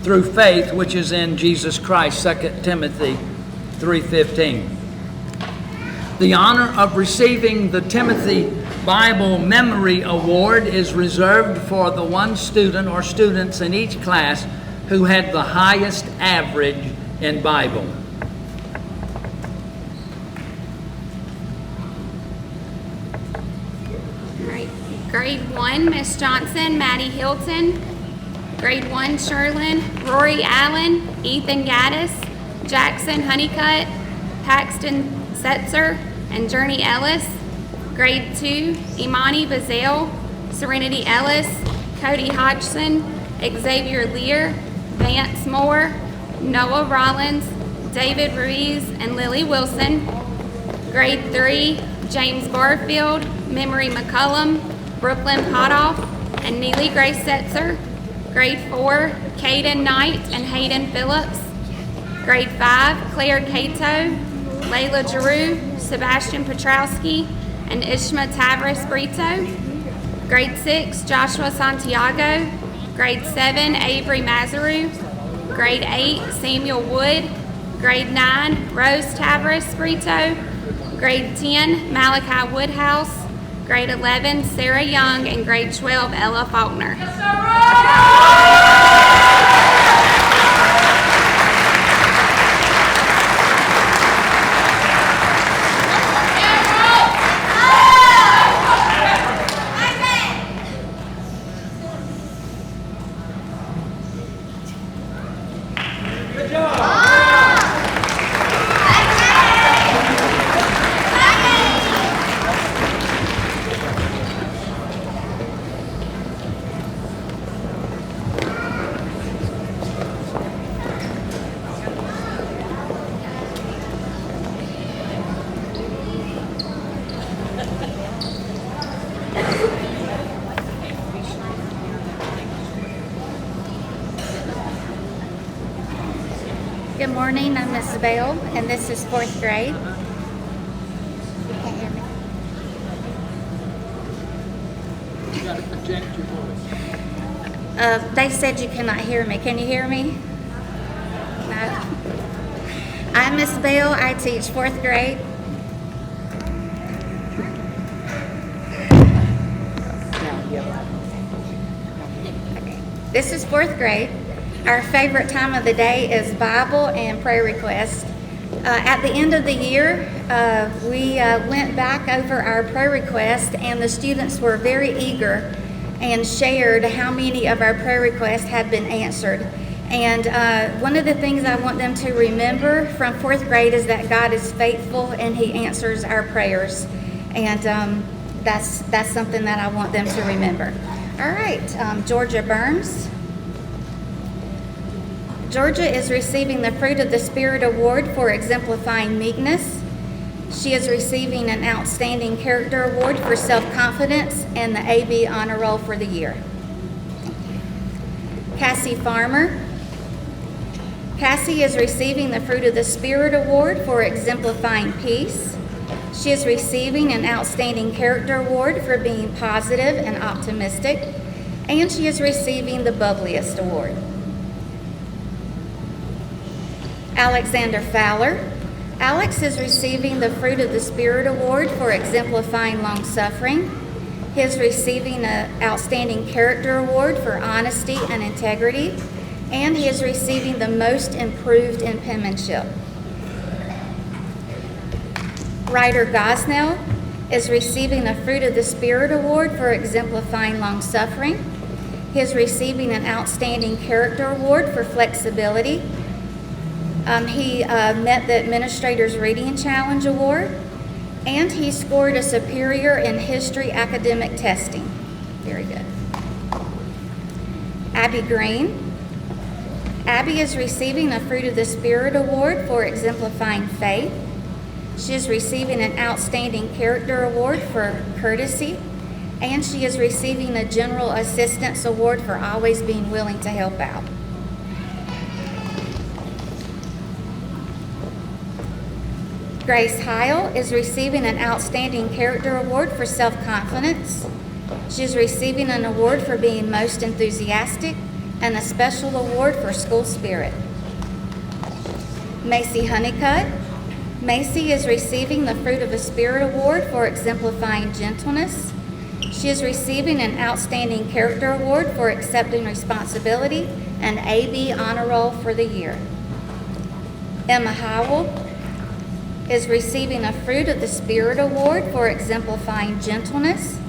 S1: through faith which is in Jesus Christ." 2 Timothy 3:15. The honor of receiving the Timothy Bible Memory Award is reserved for the one student or students in each class who had the highest average in Bible.
S5: Grade 1, Miss Johnson, Maddie Hilton. Grade 1, Sherlin, Rory Allen, Ethan Gaddis, Jackson Honeycutt, Paxton Setzer, and Journey Ellis. Grade 2, Imani Bazale, Serenity Ellis, Cody Hodgson, Xavier Lear, Vance Moore, Noah Rollins, David Ruiz, and Lily Wilson. Grade 3, James Barfield, Memory McCullum, Brooklyn Potoff, and Neely Grace Setzer. Grade 4, Caden Knight and Hayden Phillips. Grade 5, Claire Cato, Layla Giroux, Sebastian Petrowski, and Ishma Tavris Brito. Grade 6, Joshua Santiago. Grade 7, Avery Mazaru. Grade 8, Samuel Wood. Grade 9, Rose Tavris Brito. Grade 10, Malachi Woodhouse. Grade 11, Sarah Young, and grade 12, Ella Faulkner.
S8: Good morning, I'm Mrs. Bale, and this is 4th grade. You can't hear me?
S1: You got to project your voice.
S8: They said you cannot hear me. Can you hear me? No. I'm Miss Bale. I teach 4th grade. This is fourth grade. Our favorite time of the day is Bible and prayer request. At the end of the year, we went back over our prayer request, and the students were very eager and shared how many of our prayer requests had been answered. And one of the things I want them to remember from fourth grade is that God is faithful and He answers our prayers. And that's something that I want them to remember. All right, Georgia Burns. Georgia is receiving the Fruit of the Spirit Award for exemplifying meekness. She is receiving an Outstanding Character Award for self-confidence and the AB Honor Roll for the year. Cassie Farmer. Cassie is receiving the Fruit of the Spirit Award for exemplifying peace. She is receiving an Outstanding Character Award for being positive and optimistic, and she is receiving the Bubbliest Award. Alexander Fowler. Alex is receiving the Fruit of the Spirit Award for exemplifying long-suffering. He is receiving an Outstanding Character Award for honesty and integrity, and he is receiving the Most Improved in Penmanship. Ryder Gosnell is receiving the Fruit of the Spirit Award for exemplifying long-suffering. He is receiving an Outstanding Character Award for flexibility. He met the Administrator's Reading Challenge Award, and he scored a Superior in History academic testing. Very good. Abby Green. Abby is receiving the Fruit of the Spirit Award for exemplifying faith. She is receiving an Outstanding Character Award for courtesy, and she is receiving a General Assistance Award for always being willing to help out. Grace Heil is receiving an Outstanding Character Award for self-confidence. She is receiving an award for being most enthusiastic and a special award for school spirit. Macy Honeycutt. Macy is receiving the Fruit of the Spirit Award for exemplifying gentleness. She is receiving an Outstanding Character Award for accepting responsibility and AB Honor Roll for the year. Emma Howell is receiving a Fruit of the Spirit Award for exemplifying gentleness.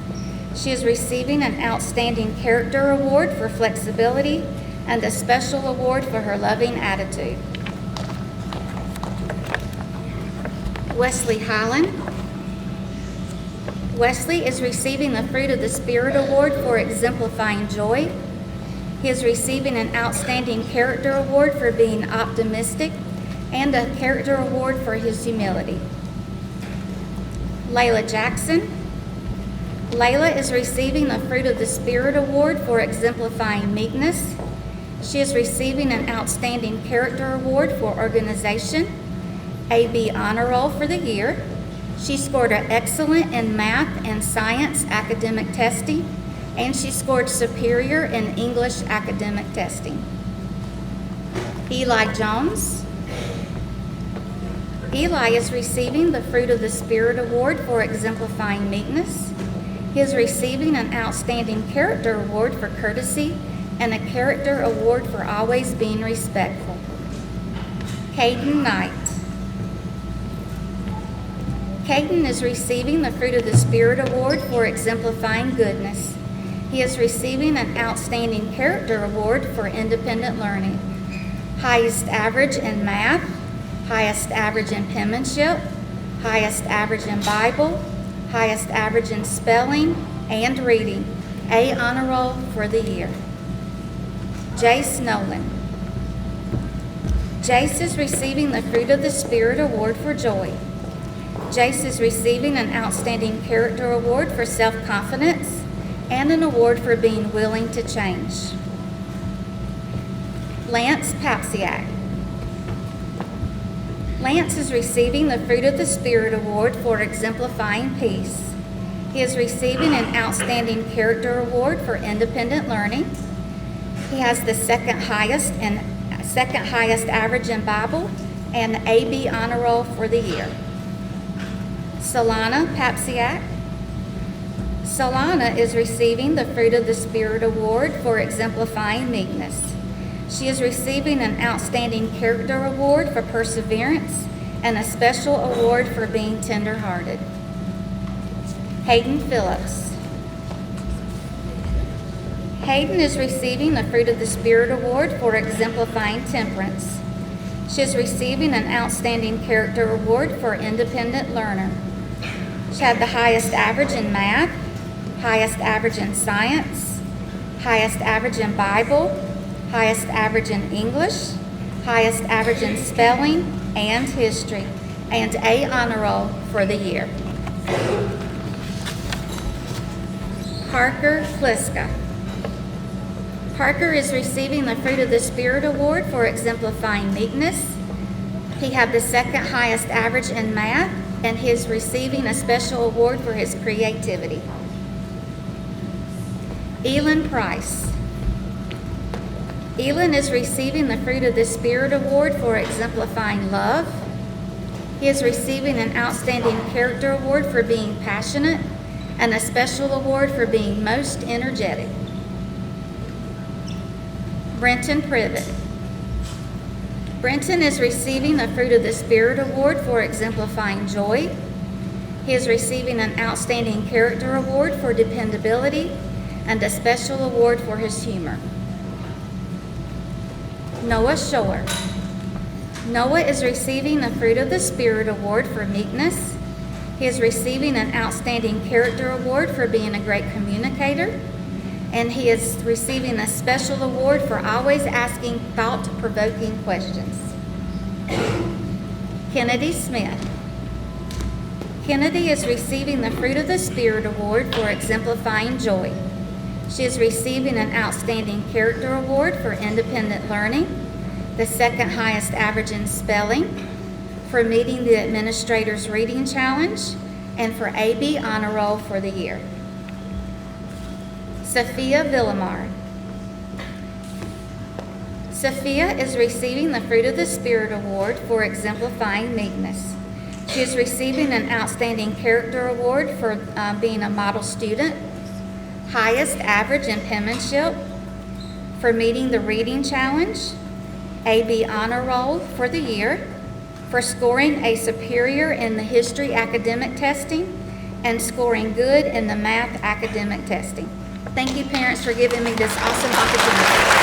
S8: She is receiving an Outstanding Character Award for flexibility and a special award for her loving attitude. Wesley Highland. Wesley is receiving the Fruit of the Spirit Award for exemplifying joy. He is receiving an Outstanding Character Award for being optimistic and a Character Award for his humility. Layla Jackson. Layla is receiving the Fruit of the Spirit Award for exemplifying meekness. She is receiving an Outstanding Character Award for organization, AB Honor Roll for the year. She scored an excellent in math and science academic testing, and she scored superior in English academic testing. Eli Jones. Eli is receiving the Fruit of the Spirit Award for exemplifying meekness. He is receiving an Outstanding Character Award for courtesy and a Character Award for always being respectful. Caden Knight. Caden is receiving the Fruit of the Spirit Award for exemplifying goodness. He is receiving an Outstanding Character Award for independent learning, highest average in math, highest average in penmanship, highest average in Bible, highest average in spelling and reading, A Honor Roll for the year. Jace Nolan. Jace is receiving the Fruit of the Spirit Award for joy. Jace is receiving an Outstanding Character Award for self-confidence and an award for being willing to change. Lance Papsiak. Lance is receiving the Fruit of the Spirit Award for exemplifying peace. He is receiving an Outstanding Character Award for independent learning. He has the second highest average in Bible and the AB Honor Roll for the year. Solana Papsiak. Solana is receiving the Fruit of the Spirit Award for exemplifying meekness. She is receiving an Outstanding Character Award for perseverance and a special award for being tender-hearted. Hayden Phillips. Hayden is receiving the Fruit of the Spirit Award for exemplifying temperance. She is receiving an Outstanding Character Award for independent learner. She had the highest average in math, highest average in science, highest average in Bible, highest average in English, highest average in spelling and history, and A honor roll for the year. Parker Pliska. Parker is receiving the Fruit of the Spirit Award for exemplifying meekness. He had the second highest average in math, and he is receiving a special award for his creativity. Elin Price. Elin is receiving the Fruit of the Spirit Award for exemplifying love. He is receiving an Outstanding Character Award for being passionate and a special award for being most energetic. Brenton Privet. Brenton is receiving the Fruit of the Spirit Award for exemplifying joy. He is receiving an Outstanding Character Award for dependability and a special award for his humor. Noah Shore. Noah is receiving the Fruit of the Spirit Award for meekness. He is receiving an Outstanding Character Award for being a great communicator. And he is receiving a special award for always asking thought-provoking questions. Kennedy Smith. Kennedy is receiving the Fruit of the Spirit Award for exemplifying joy. She is receiving an Outstanding Character Award for independent learning, the second highest average in spelling, for meeting the Administrator's Reading Challenge, and for AB Honor Roll for the year. Sophia Villamar. Sophia is receiving the Fruit of the Spirit Award for exemplifying meekness. She is receiving an Outstanding Character Award for being a model student, highest average in penmanship, for meeting the Reading Challenge, AB Honor Roll for the year, for scoring a superior in the history academic testing, and scoring good in the math academic testing. Thank you, parents, for giving me this awesome opportunity.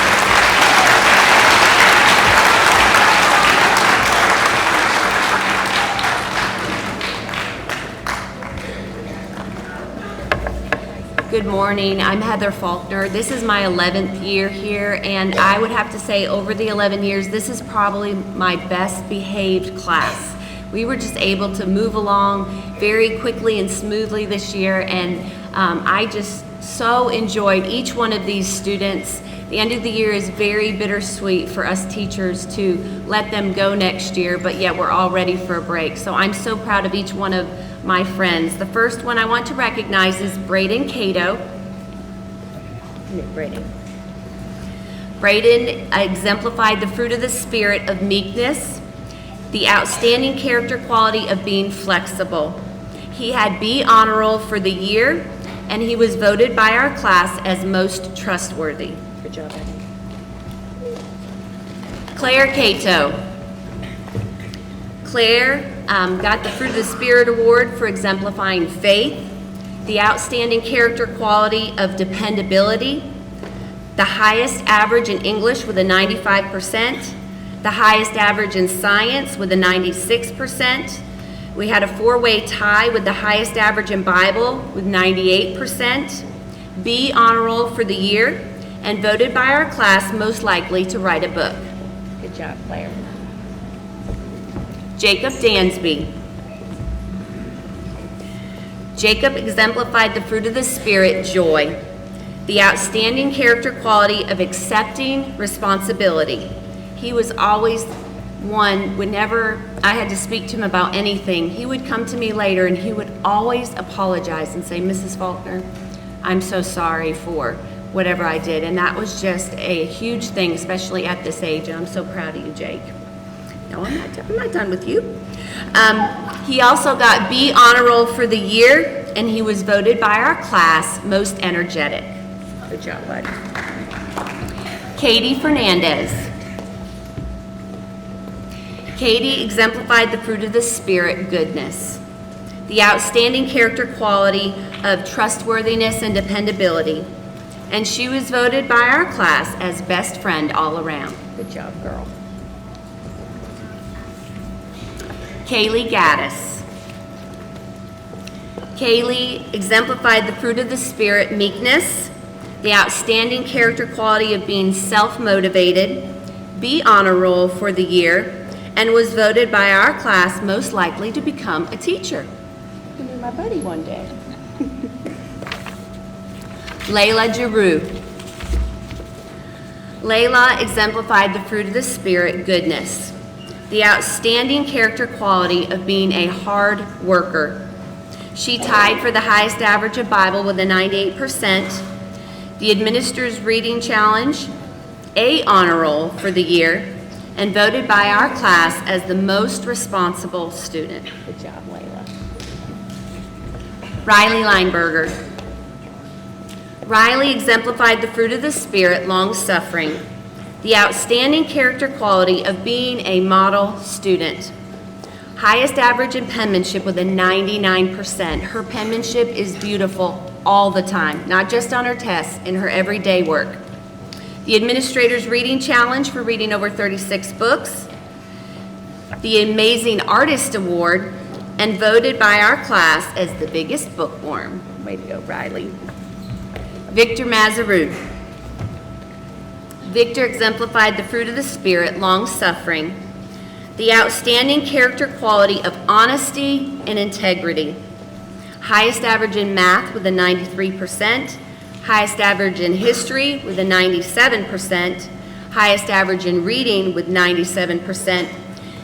S9: Good morning. I'm Heather Faulkner. This is my 11th year here, and I would have to say over the 11 years, this is probably my best behaved class. We were just able to move along very quickly and smoothly this year, and I just so enjoyed each one of these students. The end of the year is very bittersweet for us teachers to let them go next year, but yet we're all ready for a break. So I'm so proud of each one of my friends. The first one I want to recognize is Braden Cato. Braden exemplified the fruit of the spirit of meekness, the outstanding character quality of being flexible. He had B honor roll for the year, and he was voted by our class as most trustworthy. Good job, Eddie. Claire Cato. Claire got the Fruit of the Spirit Award for exemplifying faith, the outstanding character quality of dependability, the highest average in English with a 95%, the highest average in science with a 96%. We had a four-way tie with the highest average in Bible with 98%, B honor roll for the year, and voted by our class most likely to write a book. Good job, Claire. Jacob Dansby. Jacob exemplified the fruit of the Spirit, joy, the outstanding character quality of accepting responsibility. He was always one, whenever I had to speak to him about anything, he would come to me later and he would always apologize and say, Mrs. Faulkner, I'm so sorry for whatever I did. And that was just a huge thing, especially at this age. And I'm so proud of you, Jake. No, I'm not done with you. He also got B honor roll for the year, and he was voted by our class most energetic.
S3: Good job, bud.
S9: Katie Fernandez. Katie exemplified the fruit of the Spirit, goodness, the outstanding character quality of trustworthiness and dependability, and she was voted by our class as best friend all around.
S3: Good job, girl.
S9: Kaylee Gaddis. Kaylee exemplified the fruit of the Spirit, meekness, the outstanding character quality of being self-motivated, be honor roll for the year, and was voted by our class most likely to become a teacher.
S3: You'll be my buddy one day.
S9: Layla Giroux. Layla exemplified the fruit of the Spirit, goodness, the outstanding character quality of being a hard worker. She tied for the highest average of Bible with a 98%, the Administrator's Reading Challenge, A honor roll for the year, and voted by our class as the most responsible student.
S3: Good job, Layla.
S9: Riley Lineberger. Riley exemplified the fruit of the Spirit, long-suffering, the outstanding character quality of being a model student. Highest average in penmanship with a 99%. Her penmanship is beautiful all the time, not just on her tests, in her everyday work. The Administrator's Reading Challenge for reading over 36 books, the Amazing Artist Award, and voted by our class as the biggest bookworm.
S3: Way to go, Riley.
S9: Victor Mazaroot. Victor exemplified the fruit of the Spirit, long-suffering, the outstanding character quality of honesty and integrity. Highest average in math with a 93%, highest average in history with a 97%, highest average in reading with 97%,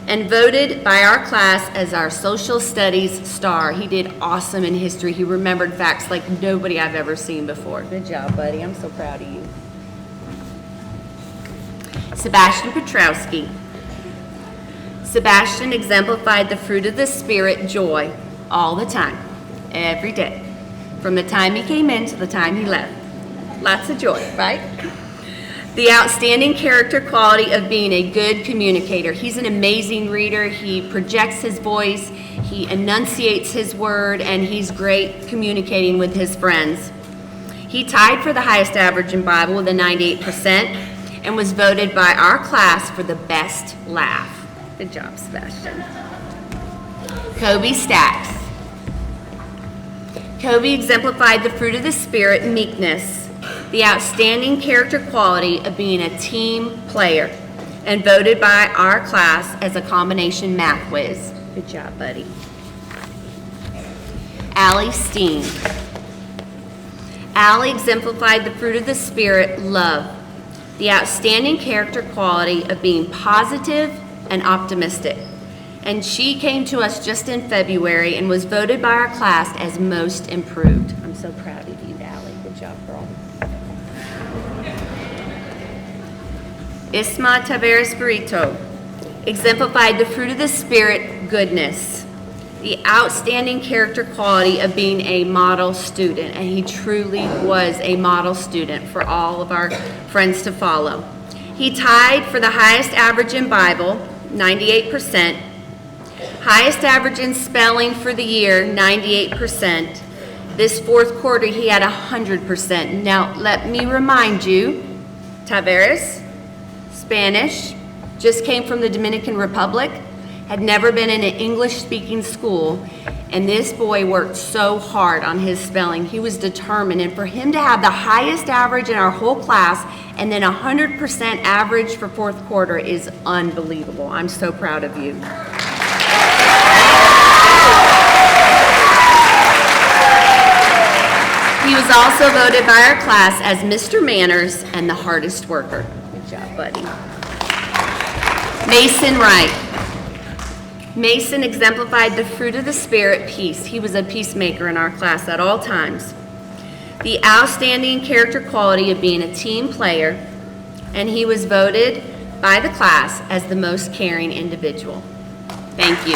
S9: and voted by our class as our social studies star. He did awesome in history. He remembered facts like nobody I've ever seen before.
S3: Good job, buddy. I'm so proud of you.
S9: Sebastian Petrowski. Sebastian exemplified the fruit of the Spirit, joy, all the time, every day, from the time he came in to the time he left. Lots of joy, right? The outstanding character quality of being a good communicator. He's an amazing reader. He projects his voice, he enunciates his word, and he's great communicating with his friends. He tied for the highest average in Bible with a 98% and was voted by our class for the best laugh.
S3: Good job, Sebastian.
S9: Kobe Stacks. Kobe exemplified the fruit of the Spirit, meekness, the outstanding character quality of being a team player, and voted by our class as a combination math whiz.
S3: Good job, buddy.
S9: Allie Steen. Allie exemplified the fruit of the Spirit, love, the outstanding character quality of being positive and optimistic. And she came to us just in February and was voted by our class as most improved.
S3: I'm so proud of you, Allie. Good job, girl.
S9: Isma Taveras Burrito exemplified the fruit of the Spirit, goodness, the outstanding character quality of being a model student, and he truly was a model student for all of our friends to follow. He tied for the highest average in Bible, 98%, highest average in spelling for the year, 98%. This fourth quarter, he had 100%. Now, let me remind you, Taveras, Spanish, just came from the Dominican Republic, had never been in an English-speaking school, and this boy worked so hard on his spelling. He was determined, and for him to have the highest average in our whole class and then 100% average for fourth quarter is unbelievable. I'm so proud of you. He was also voted by our class as Mr. Manners and the hardest worker.
S3: Good job, buddy.
S9: Mason Wright. Mason exemplified the fruit of the Spirit, peace. He was a peacemaker in our class at all times. The outstanding character quality of being a team player, and he was voted by the class as the most caring individual. Thank you.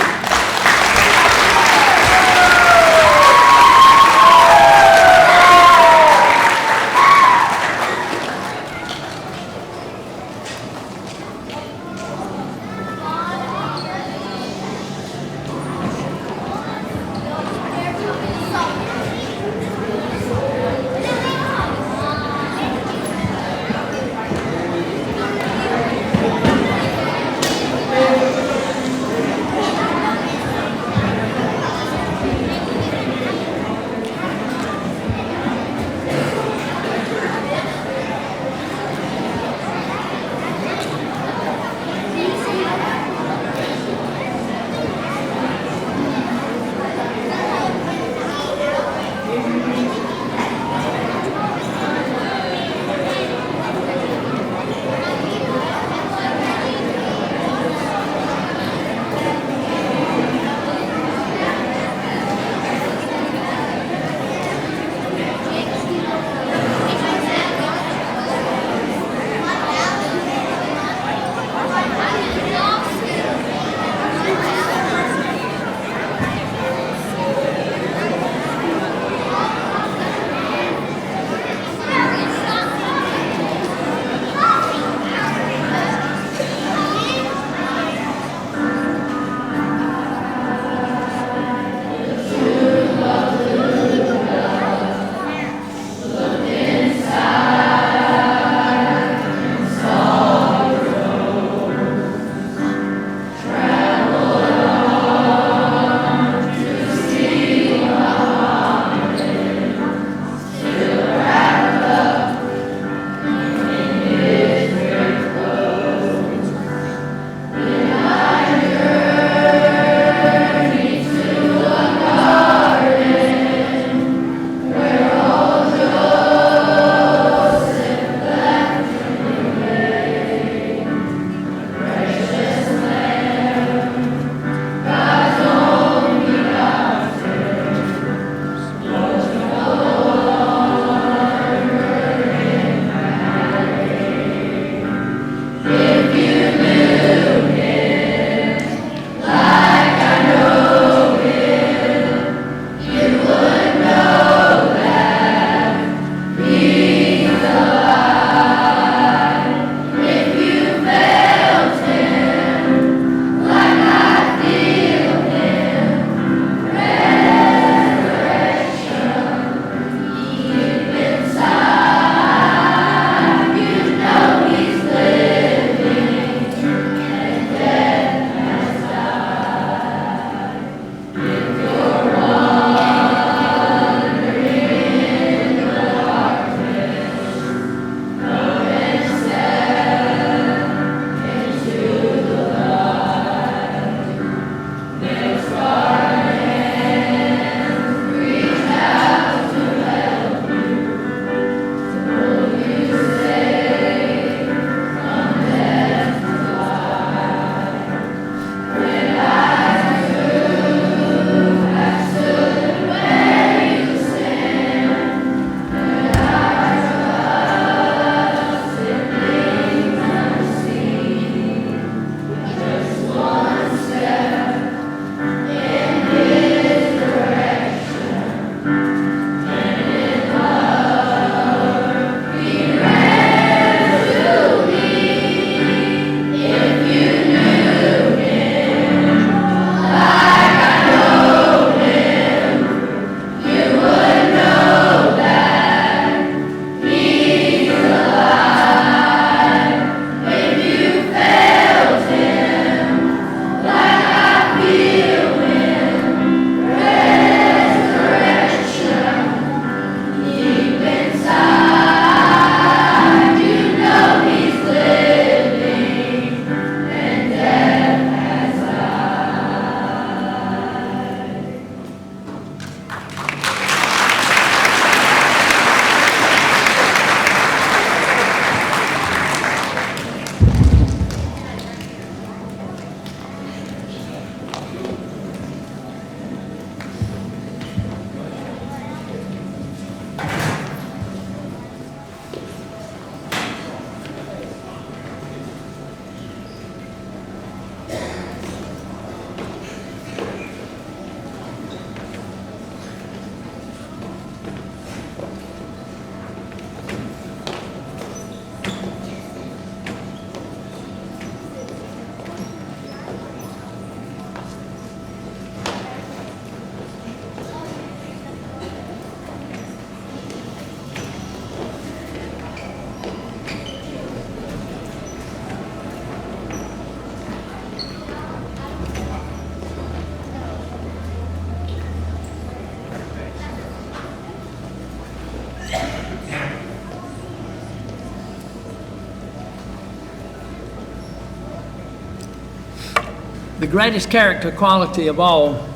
S1: The greatest character quality of all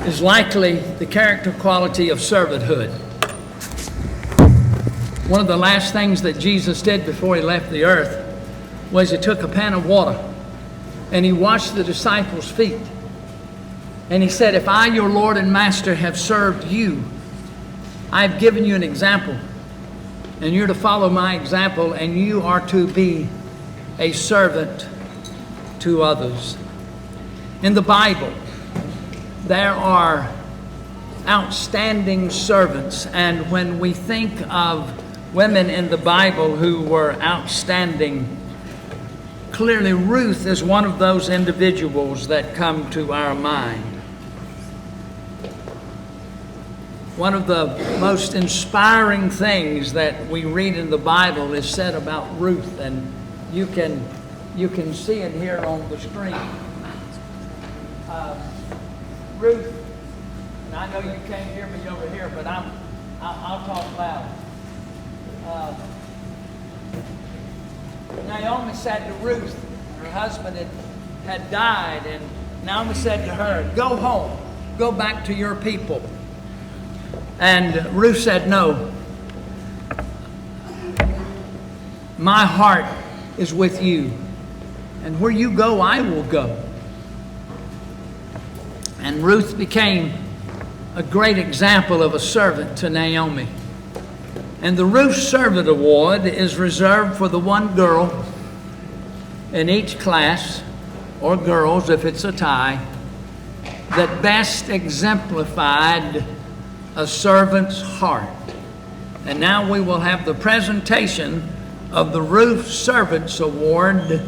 S1: is likely the character quality of servanthood. One of the last things that Jesus did before he left the earth was he took a pan of water and he washed the disciples' feet. And he said, if I, your Lord and Master, have served you, I've given you an example. And you're to follow my example, and you are to be a servant to others. In the Bible, there are outstanding servants, and when we think of women in the Bible who were outstanding, clearly Ruth is one of those individuals that come to our mind. One of the most inspiring things that we read in the Bible is said about Ruth, and you can see it here on the screen. Ruth, and I know you can't hear me over here, but I'll talk loud. Naomi said to Ruth, her husband had died, and Naomi said to her, go home, go back to your people. And Ruth said, no, my heart is with you, and where you go, I will go. And Ruth became a great example of a servant to Naomi. And the Ruth Servant Award is reserved for the one girl in each class, or girls if it's a tie, that best exemplified a servant's heart. And now we will have the presentation of the Ruth Servants Award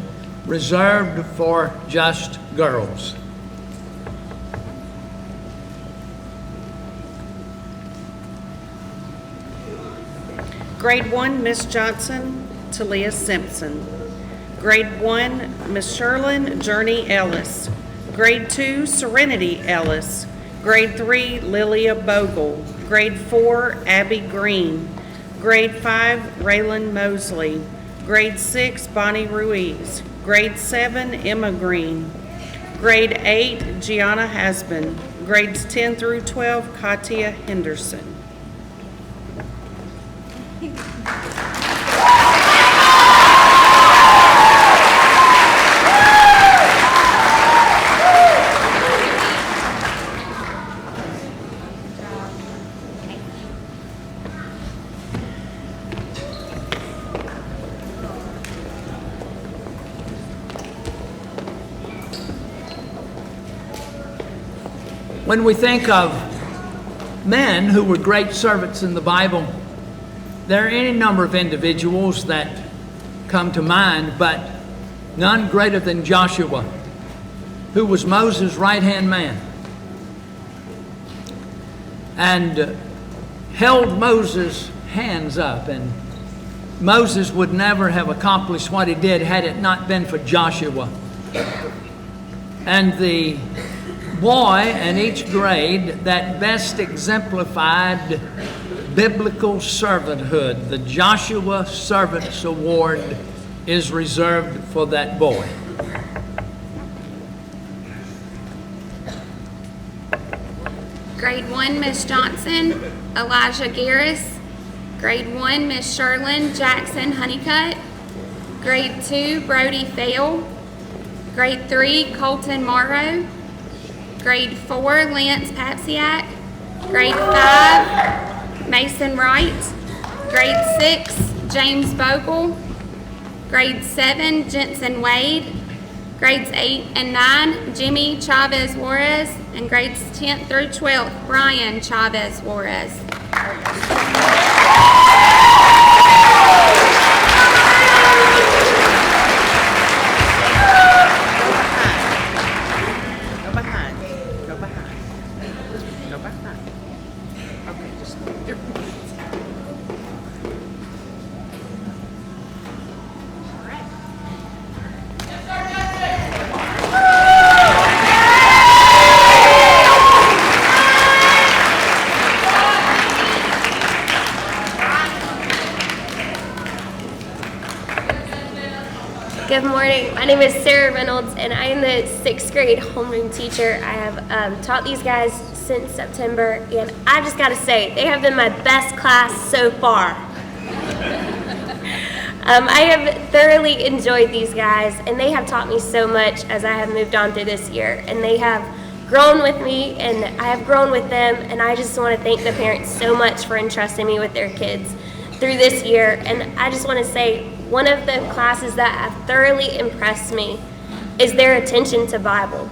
S1: reserved for just girls.
S2: Grade 1, Miss Johnson, Talia Simpson. Grade 1, Miss Sherlin, Journey Ellis. Grade 2, Serenity Ellis. Grade 3, Lilia Bogle. Grade 4, Abby Green. Grade 5, Raylan Mosley. Grade 6, Bonnie Ruiz. Grade 7, Emma Green. Grade 8, Gianna Hasbin. Grades 10 through 12, Katia Henderson.
S1: When we think of men who were great servants in the Bible, there are any number of individuals that come to mind, but none greater than Joshua, who was Moses' right-hand man, and held Moses' hands up. And Moses would never have accomplished what he did had it not been for Joshua. And the boy in each grade that best exemplified biblical servanthood, the Joshua Servants Award, is reserved for that boy.
S5: Grade 1, Miss Johnson, Elijah Garris. Grade 1, Miss Sherlin, Jackson Honeycutt. Grade 2, Brody Fail. Grade 3, Colton Morrow. Grade 4, Lance Papsiak. Grade 5, Mason Wright. Grade 6, James Bogle. Grade 7, Jensen Wade. Grades 8 and 9, Jimmy Chavez Juarez. And grades 10th through 12th, Brian Chavez Juarez.
S10: Good morning. My name is Sarah Reynolds, and I am the 6th grade homeroom teacher. I have taught these guys since September, and I just got to say, they have been my best class so far. I have thoroughly enjoyed these guys, and they have taught me so much as I have moved on through this year, and they have grown with me, and I have grown with them, and I just want to thank the parents so much for entrusting me with their kids through this year. And I just want to say, one of the classes that have thoroughly impressed me is their attention to Bible.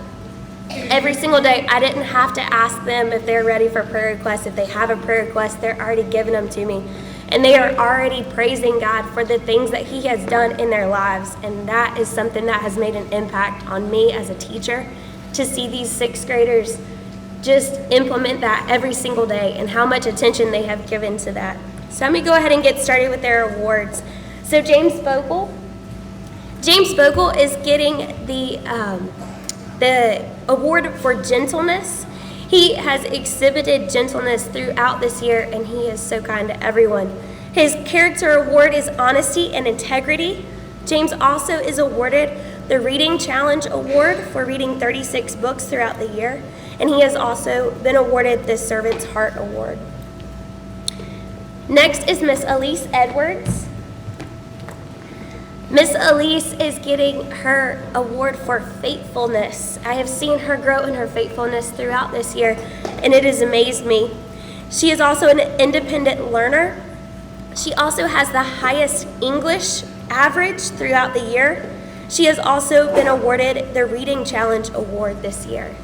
S10: Every single day, I didn't have to ask them if they're ready for prayer requests. If they have a prayer request, they're already giving them to me. And they are already praising God for the things that He has done in their lives. And that is something that has made an impact on me as a teacher, to see these 6th graders just implement that every single day and how much attention they have given to that. So let me go ahead and get started with their awards. So James Bogle is getting the award for gentleness. He has exhibited gentleness throughout this year, and he is so kind to everyone. His character award is honesty and integrity. James also is awarded the Reading Challenge Award for reading 36 books throughout the year, and he has also been awarded the Servant's Heart Award. Next is Miss Elise Edwards. Miss Elise is getting her award for faithfulness. I have seen her grow in her faithfulness throughout this year, and it has amazed me. She is also an independent learner. She also has the highest English average throughout the year. She has also been awarded the Reading Challenge Award this year.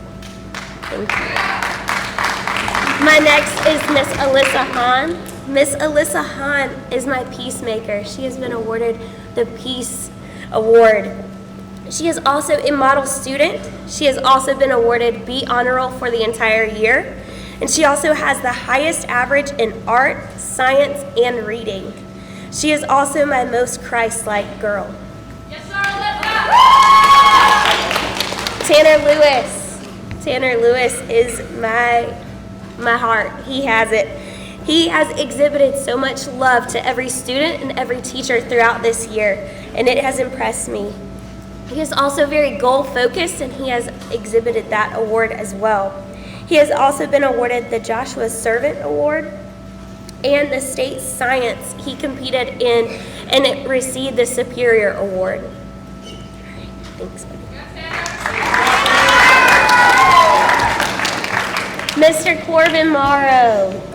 S10: Thank you. My next is Miss Alyssa Hahn. Miss Alyssa Hahn is my peacemaker. She has been awarded the Peace Award. She is also a model student. She has also been awarded Be Honor Roll for the entire year. And she also has the highest average in art, science, and reading. She is also my most Christ-like girl. Yes, sir, Tanner Lewis. Tanner Lewis is my heart. He has it. He has exhibited so much love to every student and every teacher throughout this year, and it has impressed me. He is also very goal-focused, and he has exhibited that award as well. He has also been awarded the Joshua Servant Award and the state science he competed in, and it received the Superior Award. All right, thanks, buddy. Mr. Corbin Morrow.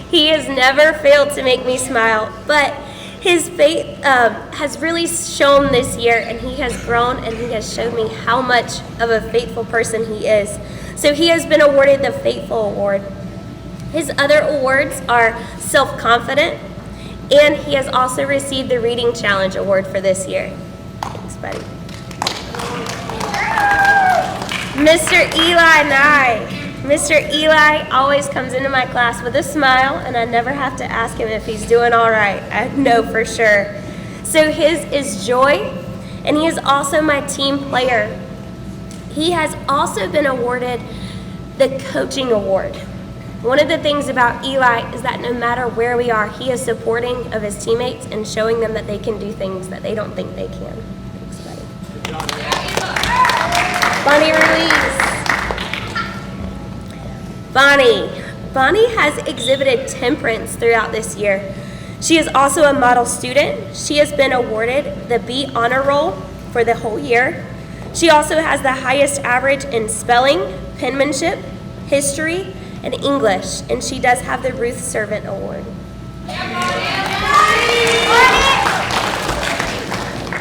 S10: He has never failed to make me smile, but his faith has really shown this year, and he has grown, and he has showed me how much of a faithful person he is. So he has been awarded the Faithful Award. His other awards are Self-Confident, and he has also received the Reading Challenge Award for this year. Thanks, buddy. Mr. Eli Nye. Mr. Eli always comes into my class with a smile, and I never have to ask him if he's doing all right. I know for sure. So his is joy, and he is also my team player. He has also been awarded the Coaching Award. One of the things about Eli is that no matter where we are, he is supporting of his teammates and showing them that they can do things that they don't think they can. Thanks, buddy. Bonnie Ruiz. Bonnie has exhibited temperance throughout this year. She is also a model student. She has been awarded the Be Honor Roll for the whole year. She also has the highest average in spelling, penmanship, history, and English, and she does have the Ruth Servant Award.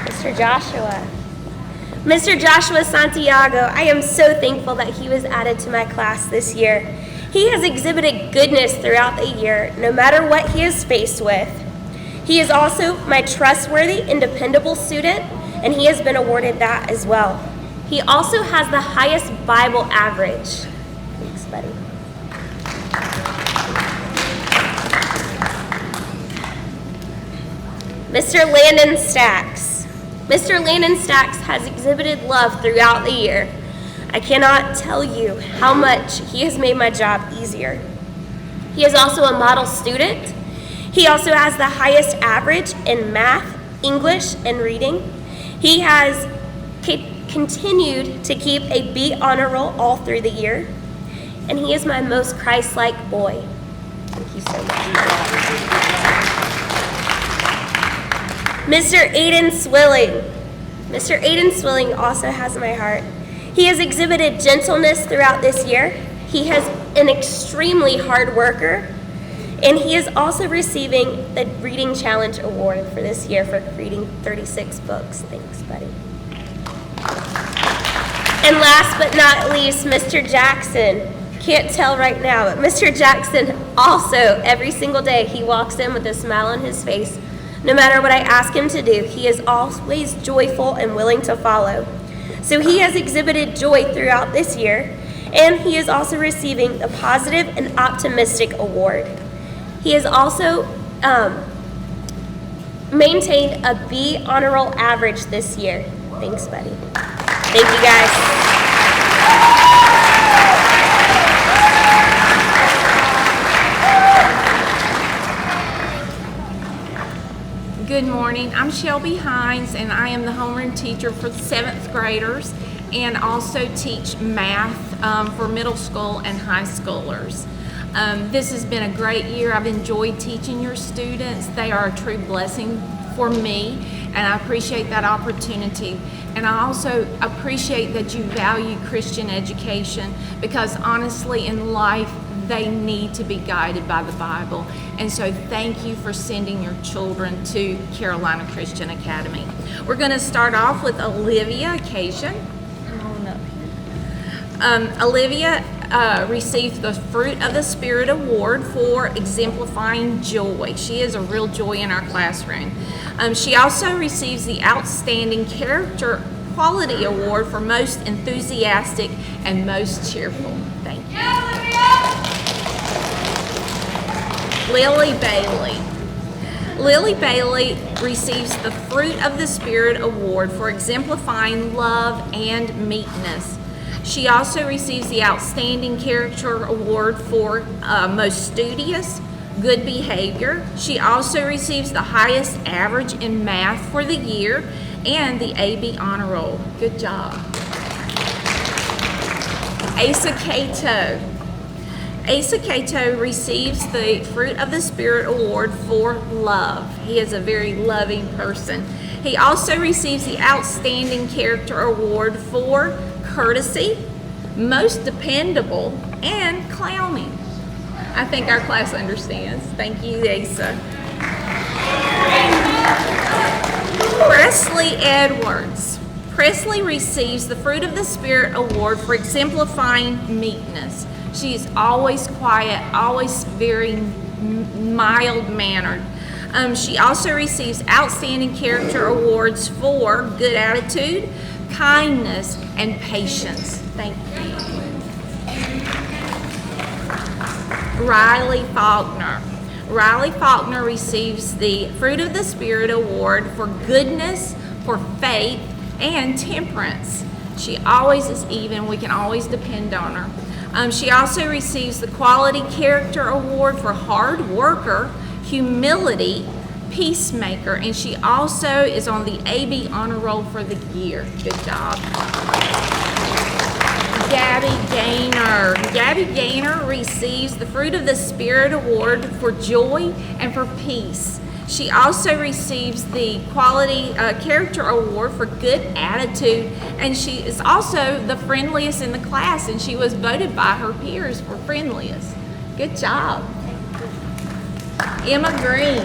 S10: Mr. Joshua. Mr. Joshua Santiago, I am so thankful that he was added to my class this year. He has exhibited goodness throughout the year, no matter what he is faced with. He is also my trustworthy and dependable student, and he has been awarded that as well. He also has the highest Bible average. Thanks, buddy. Mr. Landon Stacks. Mr. Landon Stacks has exhibited love throughout the year. I cannot tell you how much he has made my job easier. He is also a model student. He also has the highest average in math, English, and reading. He has continued to keep a B honor roll all through the year, and he is my most Christ-like boy. Thank you so much. Mr. Aiden Swilling. Mr. Aiden Swilling also has my heart. He has exhibited gentleness throughout this year. He has an extremely hard worker, and he is also receiving the Reading Challenge Award for this year for reading 36 books. Thanks, buddy. And last but not least, Mr. Jackson. Can't tell right now, but Mr. Jackson also, every single day, he walks in with a smile on his face. No matter what I ask him to do, he is always joyful and willing to follow. So he has exhibited joy throughout this year, and he is also receiving the Positive and Optimistic Award. He has also maintained a B honor roll average this year. Thanks, buddy. Thank you, guys.
S11: Good morning. I'm Shelby Hines, and I am the homeroom teacher for 7th graders and also teach math for middle school and high schoolers. This has been a great year. I've enjoyed teaching your students. They are a true blessing for me, and I appreciate that opportunity. And I also appreciate that you value Christian education, because honestly in life they need to be guided by the Bible. And so thank you for sending your children to Carolina Christian Academy. We're going to start off with Olivia Occasion. Come on up here. Olivia received the Fruit of the Spirit Award for exemplifying joy. She is a real joy in our classroom. She also receives the Outstanding Character Quality Award for most enthusiastic and most cheerful. Thank you. Lily Bailey. Lily Bailey receives the Fruit of the Spirit Award for exemplifying love and meekness. She also receives the Outstanding Character Award for most studious, good behavior. She also receives the highest average in math for the year and the AB Honor Roll. Good job. Asa Cato. Asa Cato receives the Fruit of the Spirit Award for love. He is a very loving person. He also receives the Outstanding Character Award for courtesy, most dependable, and clowning. I think our class understands. Thank you, Asa. Presley Edwards. Presley receives the Fruit of the Spirit Award for exemplifying meekness. She is always quiet, always very mild-mannered. She also receives Outstanding Character Awards for good attitude, kindness, and patience. Thank you. Riley Faulkner. Riley Faulkner receives the Fruit of the Spirit Award for goodness, for faith, and temperance. She always is even. We can always depend on her. She also receives the Quality Character Award for hard worker, humility, peacemaker, and she also is on the AB Honor Roll for the year. Good job. Gabby Gaynor. Gabby Gaynor receives the Fruit of the Spirit Award for joy and for peace. She also receives the Quality Character Award for good attitude, and she is also the friendliest in the class, and she was voted by her peers for friendliest. Good job. Emma Green.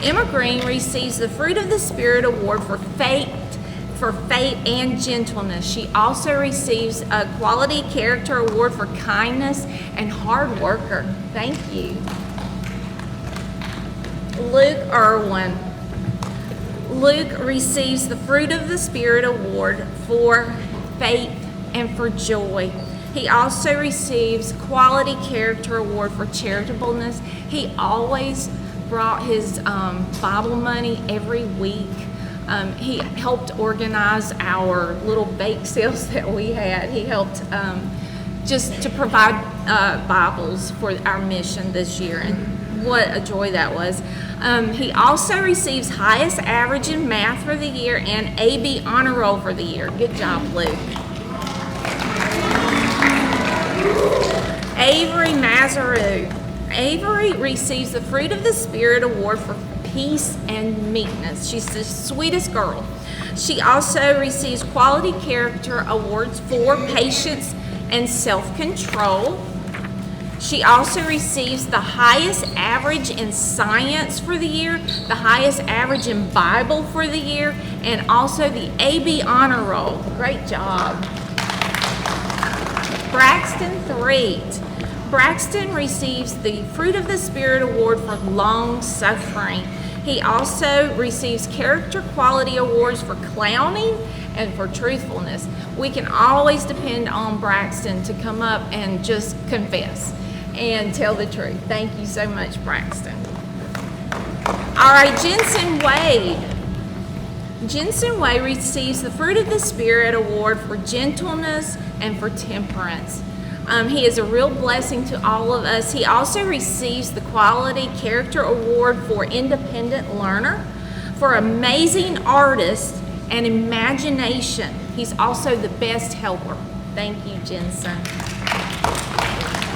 S11: Emma Green receives the Fruit of the Spirit Award for faith and gentleness. She also receives a Quality Character Award for kindness and hard worker. Thank you. Luke Irwin. Luke receives the Fruit of the Spirit Award for faith and for joy. He also receives Quality Character Award for charitableness. He always brought his Bible money every week. He helped organize our little bake sales that we had. He helped just to provide Bibles for our mission this year. And what a joy that was. He also receives highest average in math for the year and AB honor roll for the year. Good job, Luke. Avery Mazaru. Avery receives the Fruit of the Spirit Award for peace and meekness. She's the sweetest girl. She also receives Quality Character Awards for patience and self-control. She also receives the highest average in science for the year, the highest average in Bible for the year, and also the AB honor roll. Great job. Braxton Threet. Braxton receives the Fruit of the Spirit Award for long suffering. He also receives Character Quality Awards for clowning and for truthfulness. We can always depend on Braxton to come up and just confess and tell the truth. Thank you so much, Braxton. All right, Jensen Wade. Jensen Wade receives the Fruit of the Spirit Award for gentleness and for temperance. He is a real blessing to all of us. He also receives the Quality Character Award for independent learner, for amazing artist and imagination. He's also the best helper. Thank you, Jensen.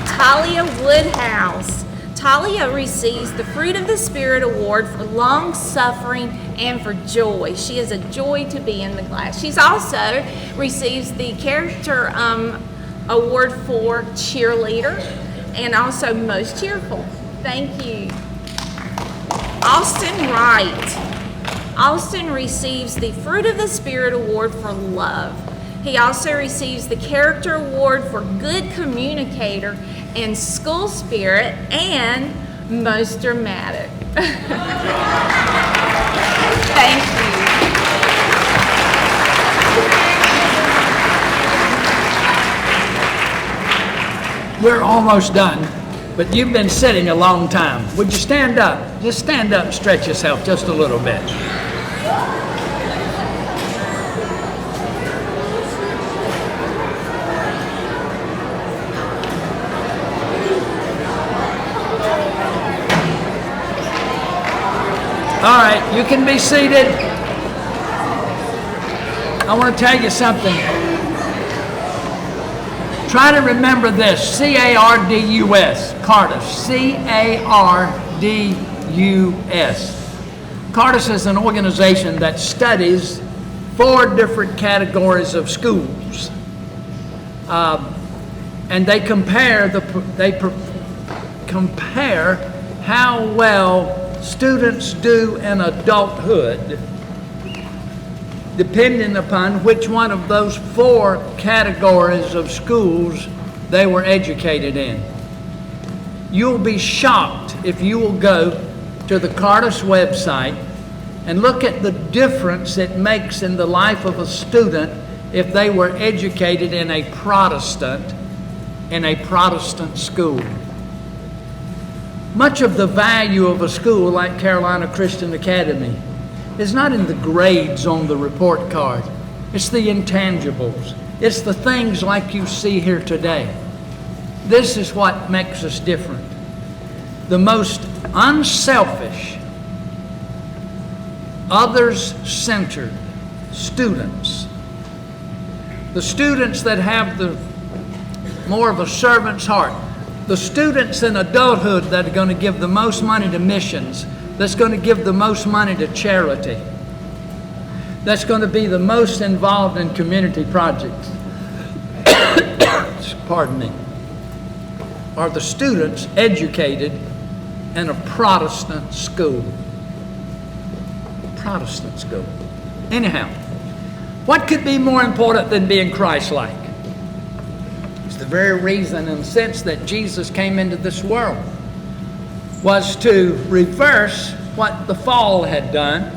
S11: Talia Woodhouse. Talia receives the Fruit of the Spirit Award for long suffering and for joy. She is a joy to be in the class. She's also receives the Character Award for cheerleader and also most cheerful. Thank you. Austin Wright. Austin receives the Fruit of the Spirit Award for love. He also receives the Character Award for good communicator and school spirit and most dramatic. Thank you.
S1: We're almost done, but you've been sitting a long time. Would you stand up? Just stand up and stretch yourself just a little bit. All right, you can be seated. I want to tell you something. Try to remember this, C-A-R-D-U-S, Cardus, C-A-R-D-U-S. Cardus is an organization that studies 4 different categories of schools. And they compare compare how well students do in adulthood, depending upon which one of those 4 categories of schools they were educated in. You'll be shocked if you will go to the Cardus website and look at the difference it makes in the life of a student if they were educated in a Protestant school. Much of the value of a school like Carolina Christian Academy is not in the grades on the report card. It's the intangibles. It's the things like you see here today. This is what makes us different. The most unselfish, others-centered students. The students that have more of a servant's heart. The students in adulthood that are going to give the most money to missions, that's going to give the most money to charity, that's going to be the most involved in community projects, pardon me, are the students educated in a Protestant school. Protestant school. Anyhow, what could be more important than being Christ-like? It's the very reason and sense that Jesus came into this world was to reverse what the fall had done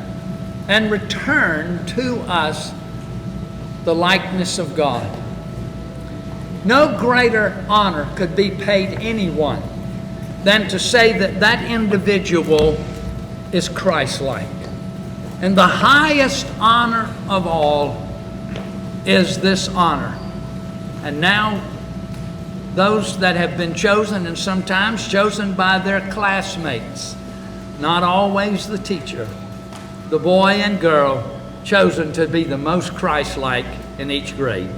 S1: and return to us the likeness of God. No greater honor could be paid anyone than to say that that individual is Christ-like. And the highest honor of all is this honor. And now those that have been chosen and sometimes chosen by their classmates, not always the teacher, the boy and girl chosen to be the most Christ-like in each grade.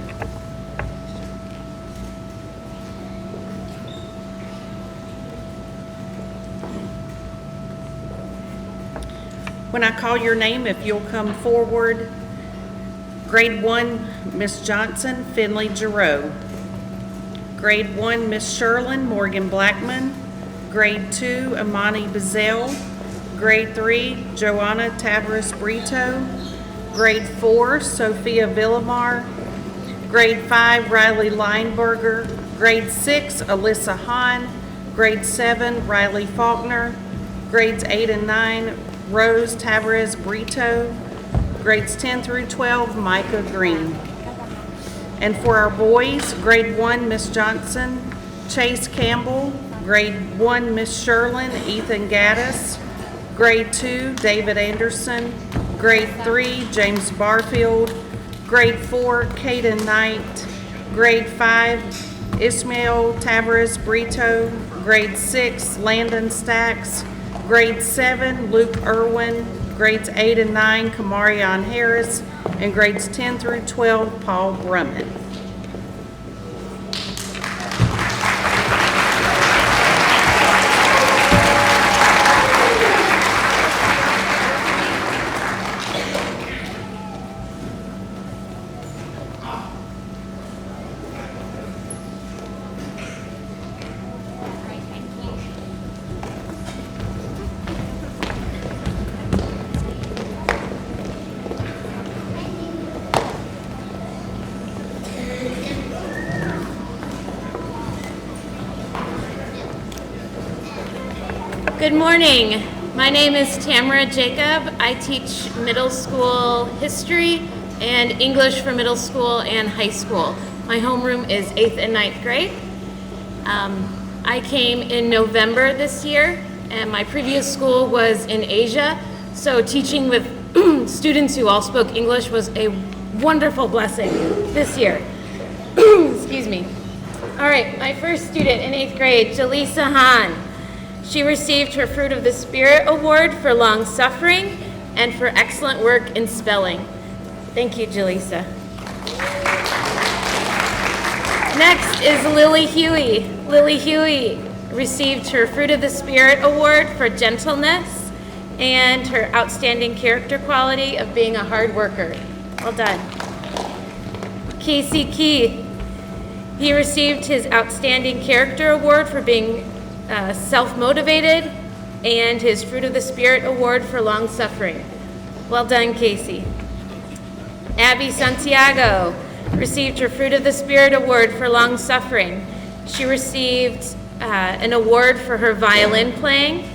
S2: When I call your name, if you'll come forward. Grade 1, Miss Johnson, Finley Giroux. Grade 1, Miss Sherlin, Morgan Blackman. Grade 2, Amani Bazell. Grade 3, Joanna Tavares Brito. Grade 4, Sophia Villamar. Grade 5, Riley Lineberger. Grade 6, Alyssa Hahn. Grade 7, Riley Faulkner. Grades 8 and 9, Rose Tavares Brito. Grades 10 through 12, Micah Green. And for our boys, grade 1, Miss Johnson, Chase Campbell. Grade 1, Miss Sherlin, Ethan Gaddis. Grade 2, David Anderson. Grade 3, James Barfield. Grade 4, Caden Knight. Grade 5, Ismael Tavares Brito. Grade 6, Landon Stacks. Grade 7, Luke Irwin. Grades 8 and 9, Kamarion Harris. And grades 10 through 12, Paul Brummett.
S12: Good morning. My name is Tamara Jacob. I teach middle school history and English for middle school and high school. My homeroom is 8th and 9th grade. I came in November this year, and my previous school was in Asia, so teaching with students who all spoke English was a wonderful blessing this year. Excuse me. All right, my first student in 8th grade, Jaleesa Hahn. She received her Fruit of the Spirit Award for long suffering and for excellent work in spelling. Thank you, Jaleesa. Next is Lily Huey. Lily Huey received her Fruit of the Spirit Award for gentleness and her outstanding character quality of being a hard worker. Well done. Casey Key. He received his Outstanding Character Award for being self-motivated and his Fruit of the Spirit Award for long suffering. Well done, Casey. Abby Santiago received her Fruit of the Spirit Award for long suffering. She received an award for her violin playing,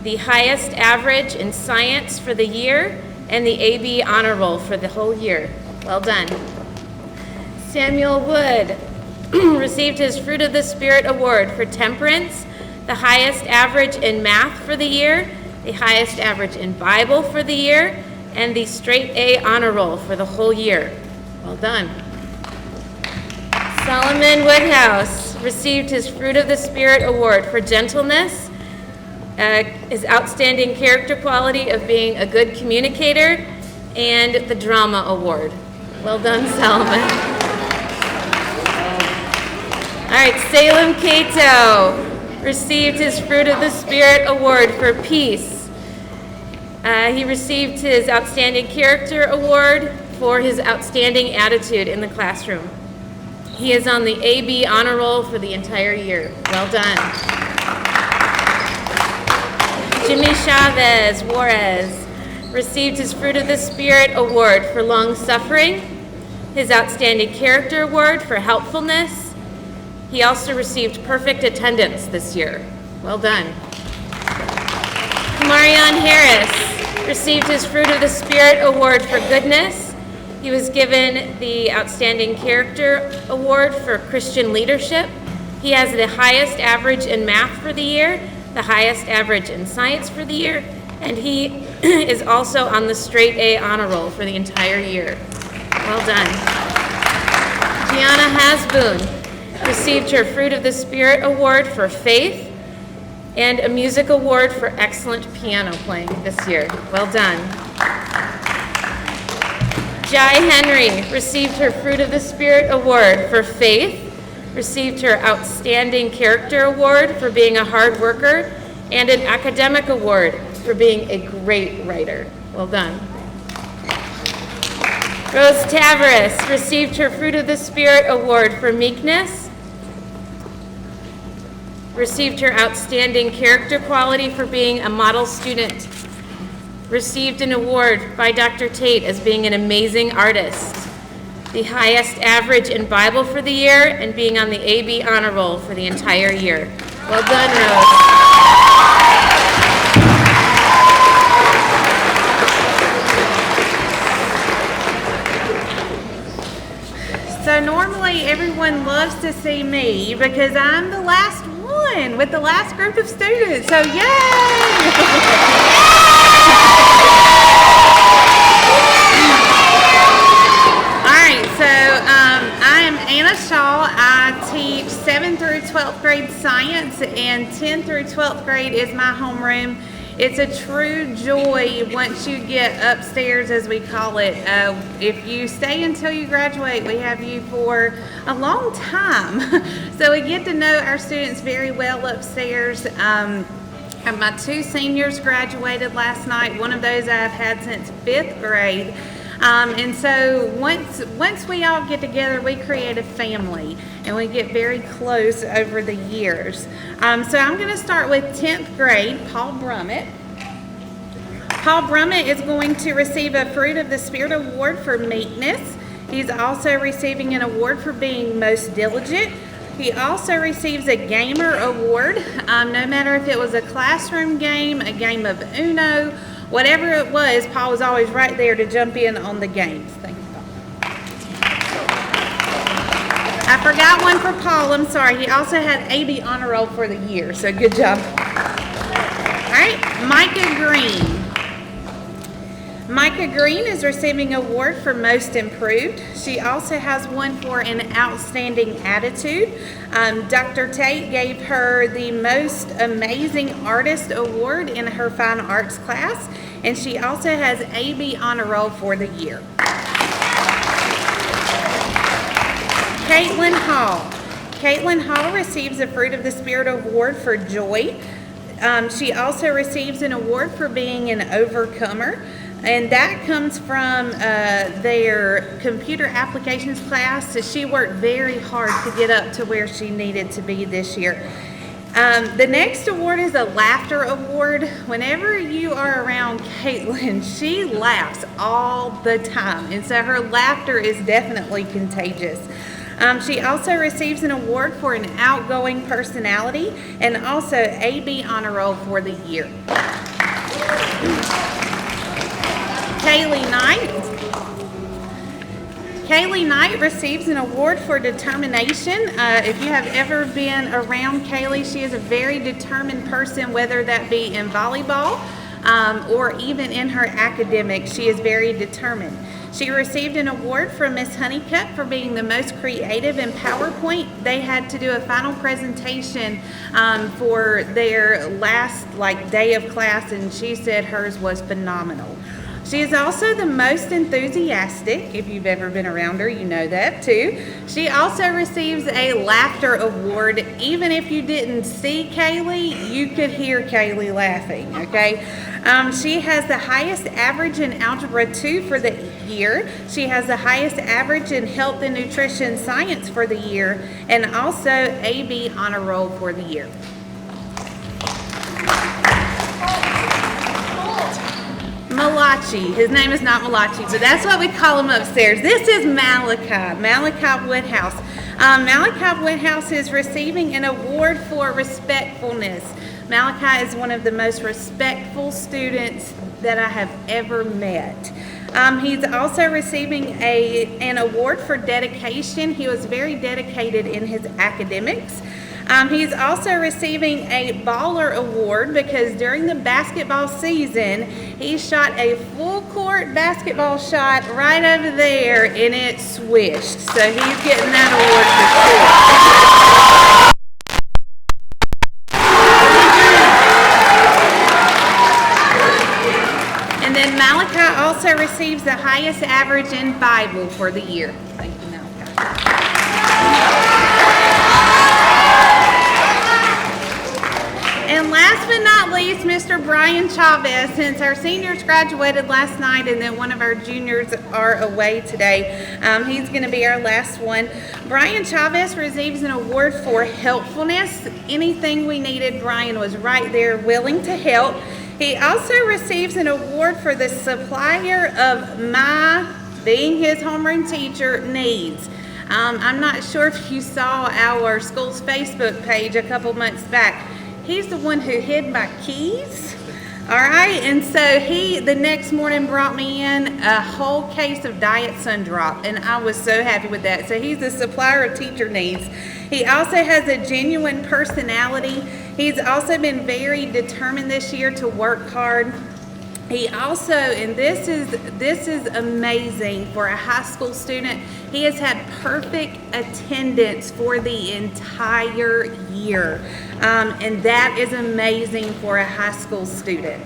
S12: the highest average in science for the year, and the AB honor roll for the whole year. Well done. Samuel Wood received his Fruit of the Spirit Award for temperance, the highest average in math for the year, the highest average in Bible for the year, and the straight A honor roll for the whole year. Well done. Solomon Woodhouse received his Fruit of the Spirit Award for gentleness, his outstanding character quality of being a good communicator, and the Drama Award. Well done, Solomon. All right, Salem Cato received his Fruit of the Spirit Award for peace. He received his Outstanding Character Award for his outstanding attitude in the classroom. He is on the AB honor roll for the entire year. Well done. Jimmy Chavez Juarez received his Fruit of the Spirit Award for long suffering, his Outstanding Character Award for helpfulness. He also received perfect attendance this year. Well done. Kamarion Harris received his Fruit of the Spirit Award for goodness. He was given the Outstanding Character Award for Christian leadership. He has the highest average in math for the year, the highest average in science for the year, and he is also on the straight A honor roll for the entire year. Well done. Gianna Hasboon received her Fruit of the Spirit Award for faith and a music award for excellent piano playing this year. Well done. Jai Henry received her Fruit of the Spirit Award for faith, received her Outstanding Character Award for being a hard worker, and an academic award for being a great writer. Well done. Rose Tavares received her Fruit of the Spirit Award for meekness, received her Outstanding Character Quality for being a model student, received an award by Dr. Tate as being an amazing artist, the highest average in Bible for the year, and being on the AB honor roll for the entire year. Well done, Rose.
S6: So normally everyone loves to see me because I'm the last one with the last group of students. So yay! I am Anna Shaw. I teach 7th through 12th grade science, and 10th through 12th grade is my homeroom. It's a true joy once you get upstairs, as we call it. If you stay until you graduate, we have you for a long time. So we get to know our students very well upstairs. My 2 seniors graduated last night. One of those I've had since 5th grade. And so once we all get together, we create a family, and we get very close over the years. So I'm going to start with 10th grade, Paul Brummett. Paul Brummett is going to receive a Fruit of the Spirit Award for meekness. He's also receiving an award for being most diligent. He also receives a Gamer Award, no matter if it was a classroom game, a game of Uno, whatever it was, Paul was always right there to jump in on the games. Thank you, Paul. I forgot one for Paul. I'm sorry. He also had AB honor roll for the year, so good job. All right, Micah Green. Micah Green is receiving an award for most improved. She also has one for an outstanding attitude. Dr. Tate gave her the most amazing artist award in her fine arts class, and she also has AB honor roll for the year. Caitlin Hall. Caitlin Hall receives a Fruit of the Spirit Award for joy. She also receives an award for being an overcomer. And that comes from their computer applications class. So she worked very hard to get up to where she needed to be this year. The next award is a laughter award. Whenever you are around Caitlin, she laughs all the time. And so her laughter is definitely contagious. She also receives an award for an outgoing personality, and also AB honor roll for the year. Kaylee Knight. Kaylee Knight receives an award for determination. If you have ever been around Kaylee, she is a very determined person, whether that be in volleyball or even in her academics. She is very determined. She received an award from Miss Honeycutt for being the most creative in PowerPoint. They had to do a final presentation for their last day of class, and she said hers was phenomenal. She is also the most enthusiastic. If you've ever been around her, you know that too. She also receives a laughter award. Even if you didn't see Kaylee, you could hear Kaylee laughing, okay? She has the highest average in Algebra 2 for the year. She has the highest average in Health and Nutrition Science for the year, and also AB honor roll for the year. Malachi. His name is not Malachi, but that's what we call him upstairs. This is Malachi Woodhouse. Malachi Woodhouse is receiving an award for respectfulness. Malachi is one of the most respectful students that I have ever met. He's also receiving an award for dedication. He was very dedicated in his academics. He's also receiving a Baller Award because during the basketball season, he shot a full court basketball shot right over there and it swished. So he's getting that award for sure. And then Malachi also receives the highest average in Bible for the year. Thank you, Malachi. And last but not least, Mr. Brian Chavez, since our seniors graduated last night and then one of our juniors are away today, he's going to be our last one. Brian Chavez receives an award for helpfulness. Anything we needed, Brian was right there willing to help. He also receives an award for the supplier of being his homeroom teacher, needs. I'm not sure if you saw our school's Facebook page a couple months back. He's the one who hid my keys. All right, and so he the next morning brought me in a whole case of Diet Sundrop, and I was so happy with that. So he's the supplier of teacher needs. He also has a genuine personality. He's also been very determined this year to work hard. He also, and this is amazing for a high school student, he has had perfect attendance for the entire year. And that is amazing for a high school student.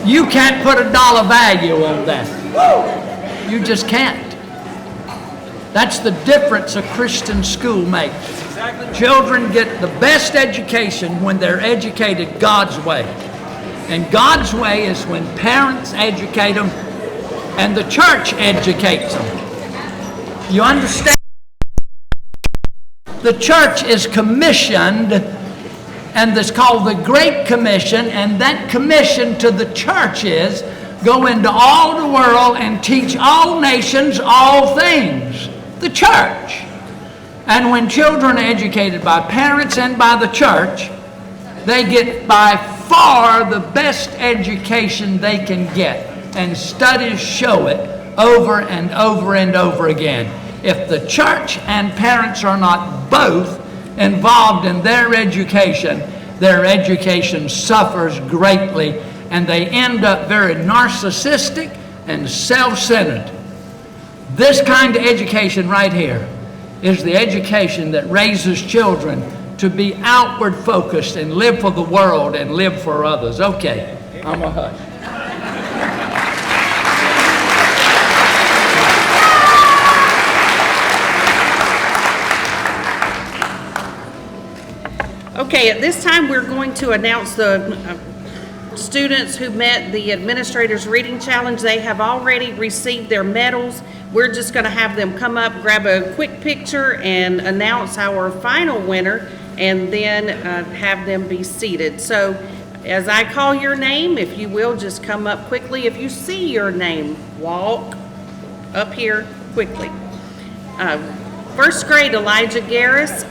S1: You can't put a dollar value on that. You just can't. That's the difference a Christian school makes. Children get the best education when they're educated God's way. And God's way is when parents educate them and the church educates them. You understand? The church is commissioned, and it's called the Great Commission, and that commission to the church is go into all the world and teach all nations all things. The church. And when children are educated by parents and by the church, they get by far the best education they can get. And studies show it over and over and over again. If the church and parents are not both involved in their education suffers greatly, and they end up very narcissistic and self-centered. This kind of education right here is the education that raises children to be outward focused and live for the world and live for others. Okay, I'm going to hush.
S2: Okay, at this time, we're going to announce the students who met the Administrator's Reading Challenge. They have already received their medals. We're just going to have them come up, grab a quick picture, and announce our final winner, and then have them be seated. So, as I call your name, if you will, just come up quickly. If you see your name, walk up here quickly. First grade, Elijah Garris,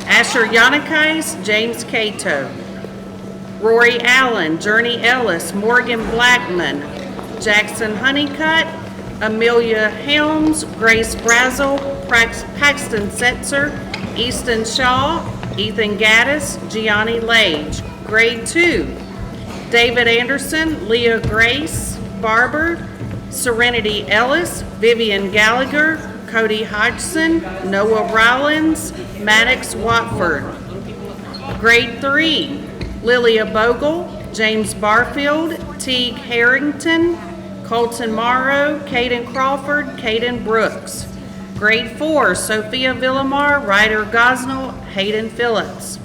S2: Asher Yanakais, James Cato, Rory Allen, Journey Ellis, Morgan Blackman, Jackson Honeycutt, Amelia Helms, Grace Brazel, Paxton Setzer, Easton Shaw, Ethan Gaddis, Gianni Lage. Grade 2, David Anderson, Leah Grace Barber, Serenity Ellis, Vivian Gallagher, Cody Hodgson, Noah Rollins, Maddox Watford. Grade 3, Lilia Bogle, James Barfield, Teague Harrington, Colton Morrow, Caden Crawford, Caden Brooks. Grade 4, Sophia Villamar, Ryder Gosnell, Hayden Phillips.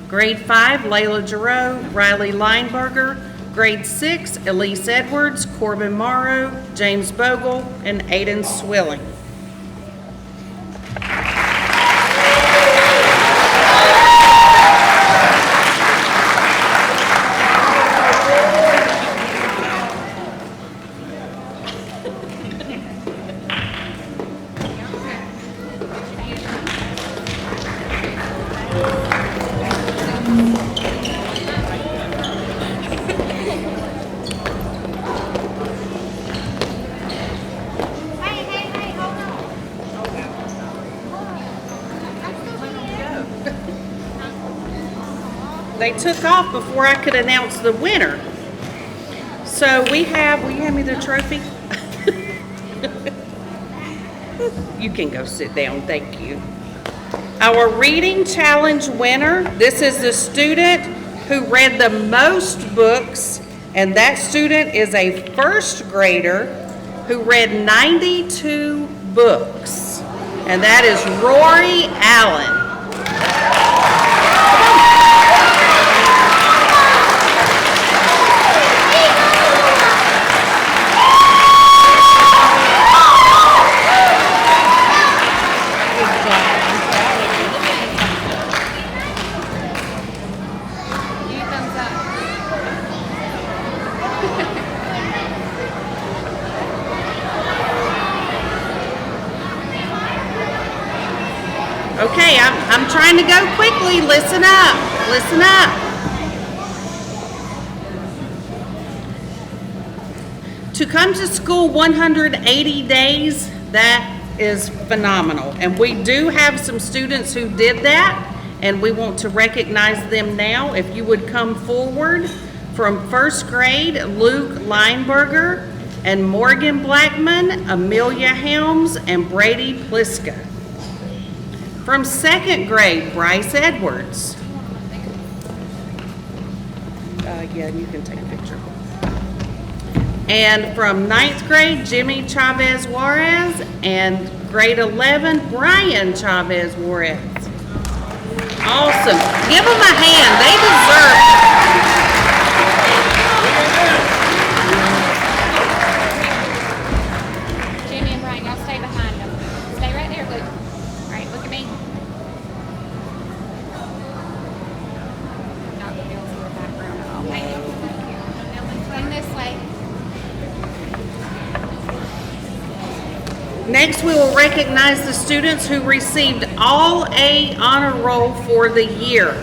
S2: Grade 5, Layla Giroux, Riley Lineberger. Grade 6, Elise Edwards, Corbin Morrow, James Bogle, and Aiden Swilling. They took off before I could announce the winner. So will you hand me the trophy? You can go sit down, thank you. Our reading challenge winner, this is the student who read the most books, and that student is a first grader who read 92 books, and that is Rory Allen. Okay, I'm trying to go quickly. Listen up. Listen up. To come to school 180 days, that is phenomenal. And we do have some students who did that, and we want to recognize them now. If you would come forward. From first grade, Luke Lineberger and Morgan Blackman, Amelia Helms, and Brady Pliska. From second grade, Bryce Edwards. Yeah, you can take a picture. And from 9th grade, Jimmy Chavez Juarez, and grade 11, Brian Chavez Juarez. Awesome. Give them a hand. They deserve
S5: it. Jimmy and Brian, y'all stay behind them. Stay right there, Luke. All right, look at me. Not the girls in the background at all. Thank you. Come this way.
S2: Next, we will recognize the students who received all A honor roll for the year.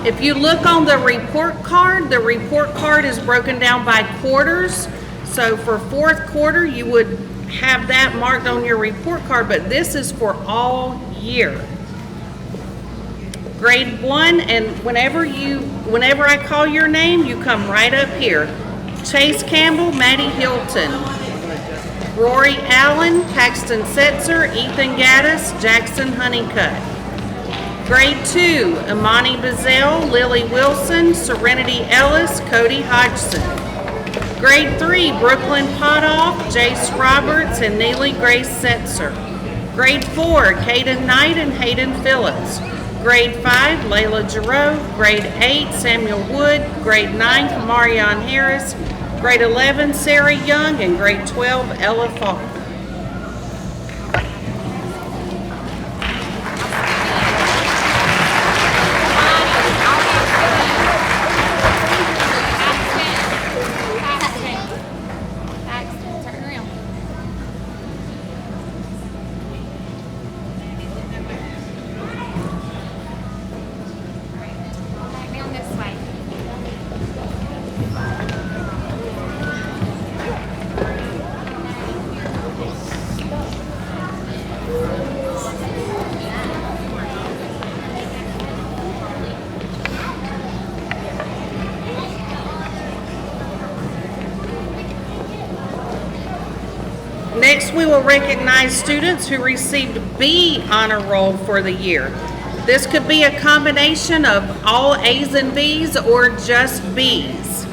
S2: If you look on the report card is broken down by quarters. So for 4th quarter, you would have that marked on your report card, but this is for all year. Grade 1, and whenever I call your name, you come right up here. Chase Campbell, Maddie Hilton. Rory Allen, Paxton Setzer, Ethan Gaddis, Jackson Honeycutt. Grade 2, Imani Bazell, Lily Wilson, Serenity Ellis, Cody Hodgson. Grade 3, Brooklyn Potoff, Jace Roberts, and Neely Grace Setzer. Grade 4, Caden Knight and Hayden Phillips. Grade 5, Layla Giroux. Grade 8, Samuel Wood. Grade 9, Kamarion Harris. Grade 11, Sarah Young, and grade 12, Ella Faulkner.
S5: Paxton, turn around. All right, back down this way.
S2: Next, we will recognize students who received B honor roll for the year. This could be a combination of all A's and B's or just B's.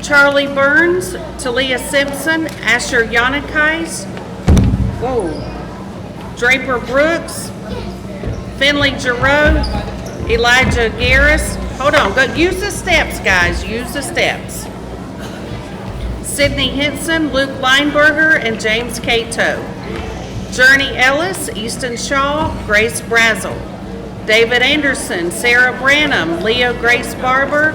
S2: Charlie Burns, Talia Simpson, Asher Yanakais, Draper Brooks, Finley Giroux, Elijah Garris. Hold on, go use the steps, guys, use the steps. Sydney Henson, Luke Lineberger, and James Cato. Journey Ellis, Easton Shaw, Grace Brazel. David Anderson, Sarah Branham, Leah Grace Barber,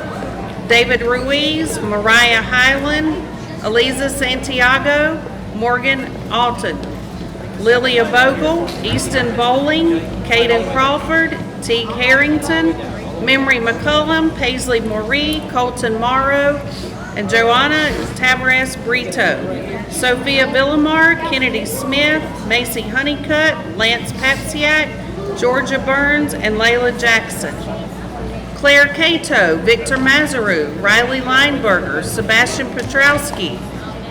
S2: David Ruiz, Mariah Highland, Eliza Santiago, Morgan Alton. Lilia Bogle, Easton Bowling, Caden Crawford, Teague Harrington, Memory McCullum, Paisley Moree, Colton Morrow, and Joanna Tavares Brito. Sophia Villamar, Kennedy Smith, Macy Honeycutt, Lance Papsiak, Georgia Burns, and Layla Jackson. Claire Cato, Victor Mazaru, Riley Lineberger, Sebastian Petrowski,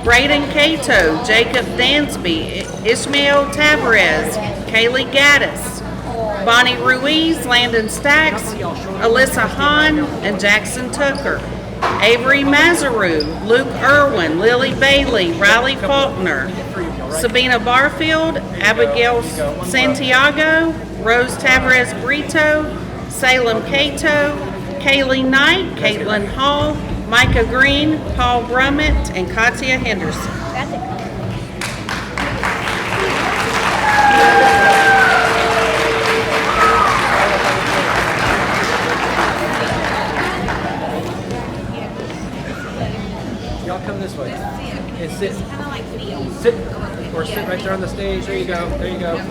S2: Braden Cato, Jacob Dansby, Ishmael Tavares, Kaylee Gaddis, Bonnie Ruiz, Landon Stacks, Alyssa Hahn, and Jackson Tucker. Avery Mazaru, Luke Irwin, Lily Bailey, Riley Faulkner, Sabina Barfield, Abigail Santiago, Rose Tavares Brito, Salem Cato, Kaylee Knight, Caitlin Hall, Micah Green, Paul Brummett, and Katia Henderson.
S13: Y'all come this way. And sit. Sit. Or sit right there on the stage. There you go. There you go.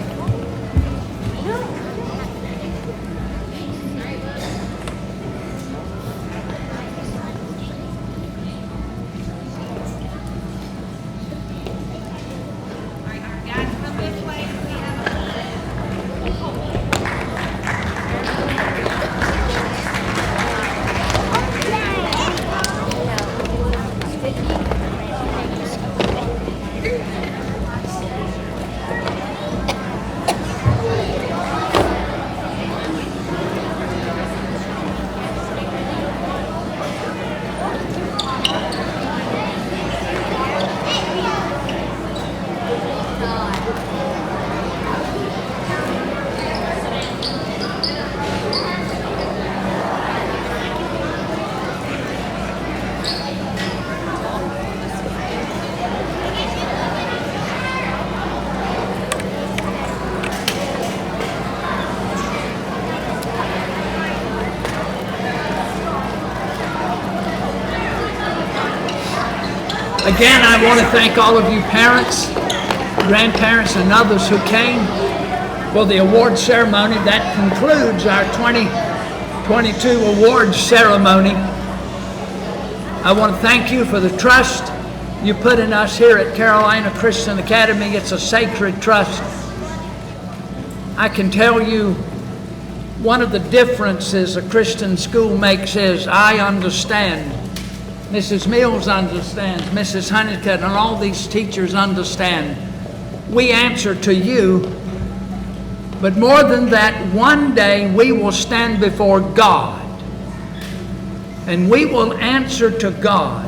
S1: Again, I want to thank all of you parents, grandparents, and others who came for the award ceremony. That concludes our 2022 awards ceremony. I want to thank you for the trust you put in us here at Carolina Christian Academy. It's a sacred trust. I can tell you one of the differences a Christian school makes is I understand. Mrs. Mills understands, Mrs. Honeycutt, and all these teachers understand. We answer to you, but more than that, one day we will stand before God, and we will answer to God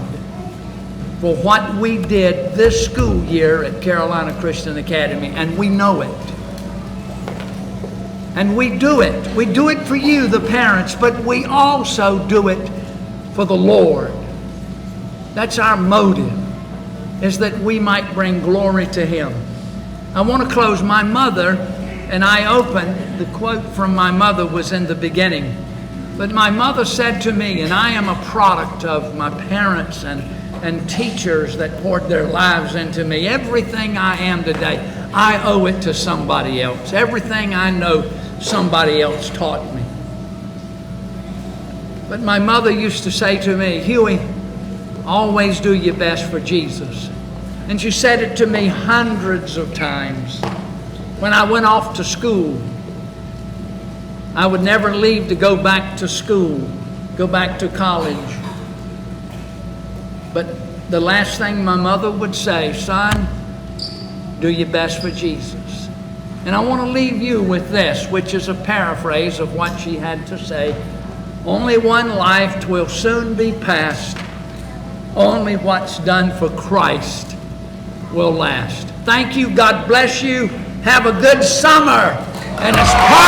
S1: for what we did this school year at Carolina Christian Academy, and we know it. And we do it. We do it for you, the parents, but we also do it for the Lord. That's our motive, is that we might bring glory to Him. I want to close. My mother, and I opened, the quote from my mother was in the beginning, but my mother said to me, and I am a product of my parents and teachers that poured their lives into me. Everything I am today, I owe it to somebody else. Everything I know, somebody else taught me. But my mother used to say to me, Huey, always do your best for Jesus. And she said it to me hundreds of times. When I went off to school, I would never leave to go back to school, go back to college. But the last thing my mother would say, son, do your best for Jesus. And I want to leave you with this, which is a paraphrase of what she had to say. Only one life will soon be past. Only what's done for Christ will last. Thank you. God bless you. Have a good summer. And it's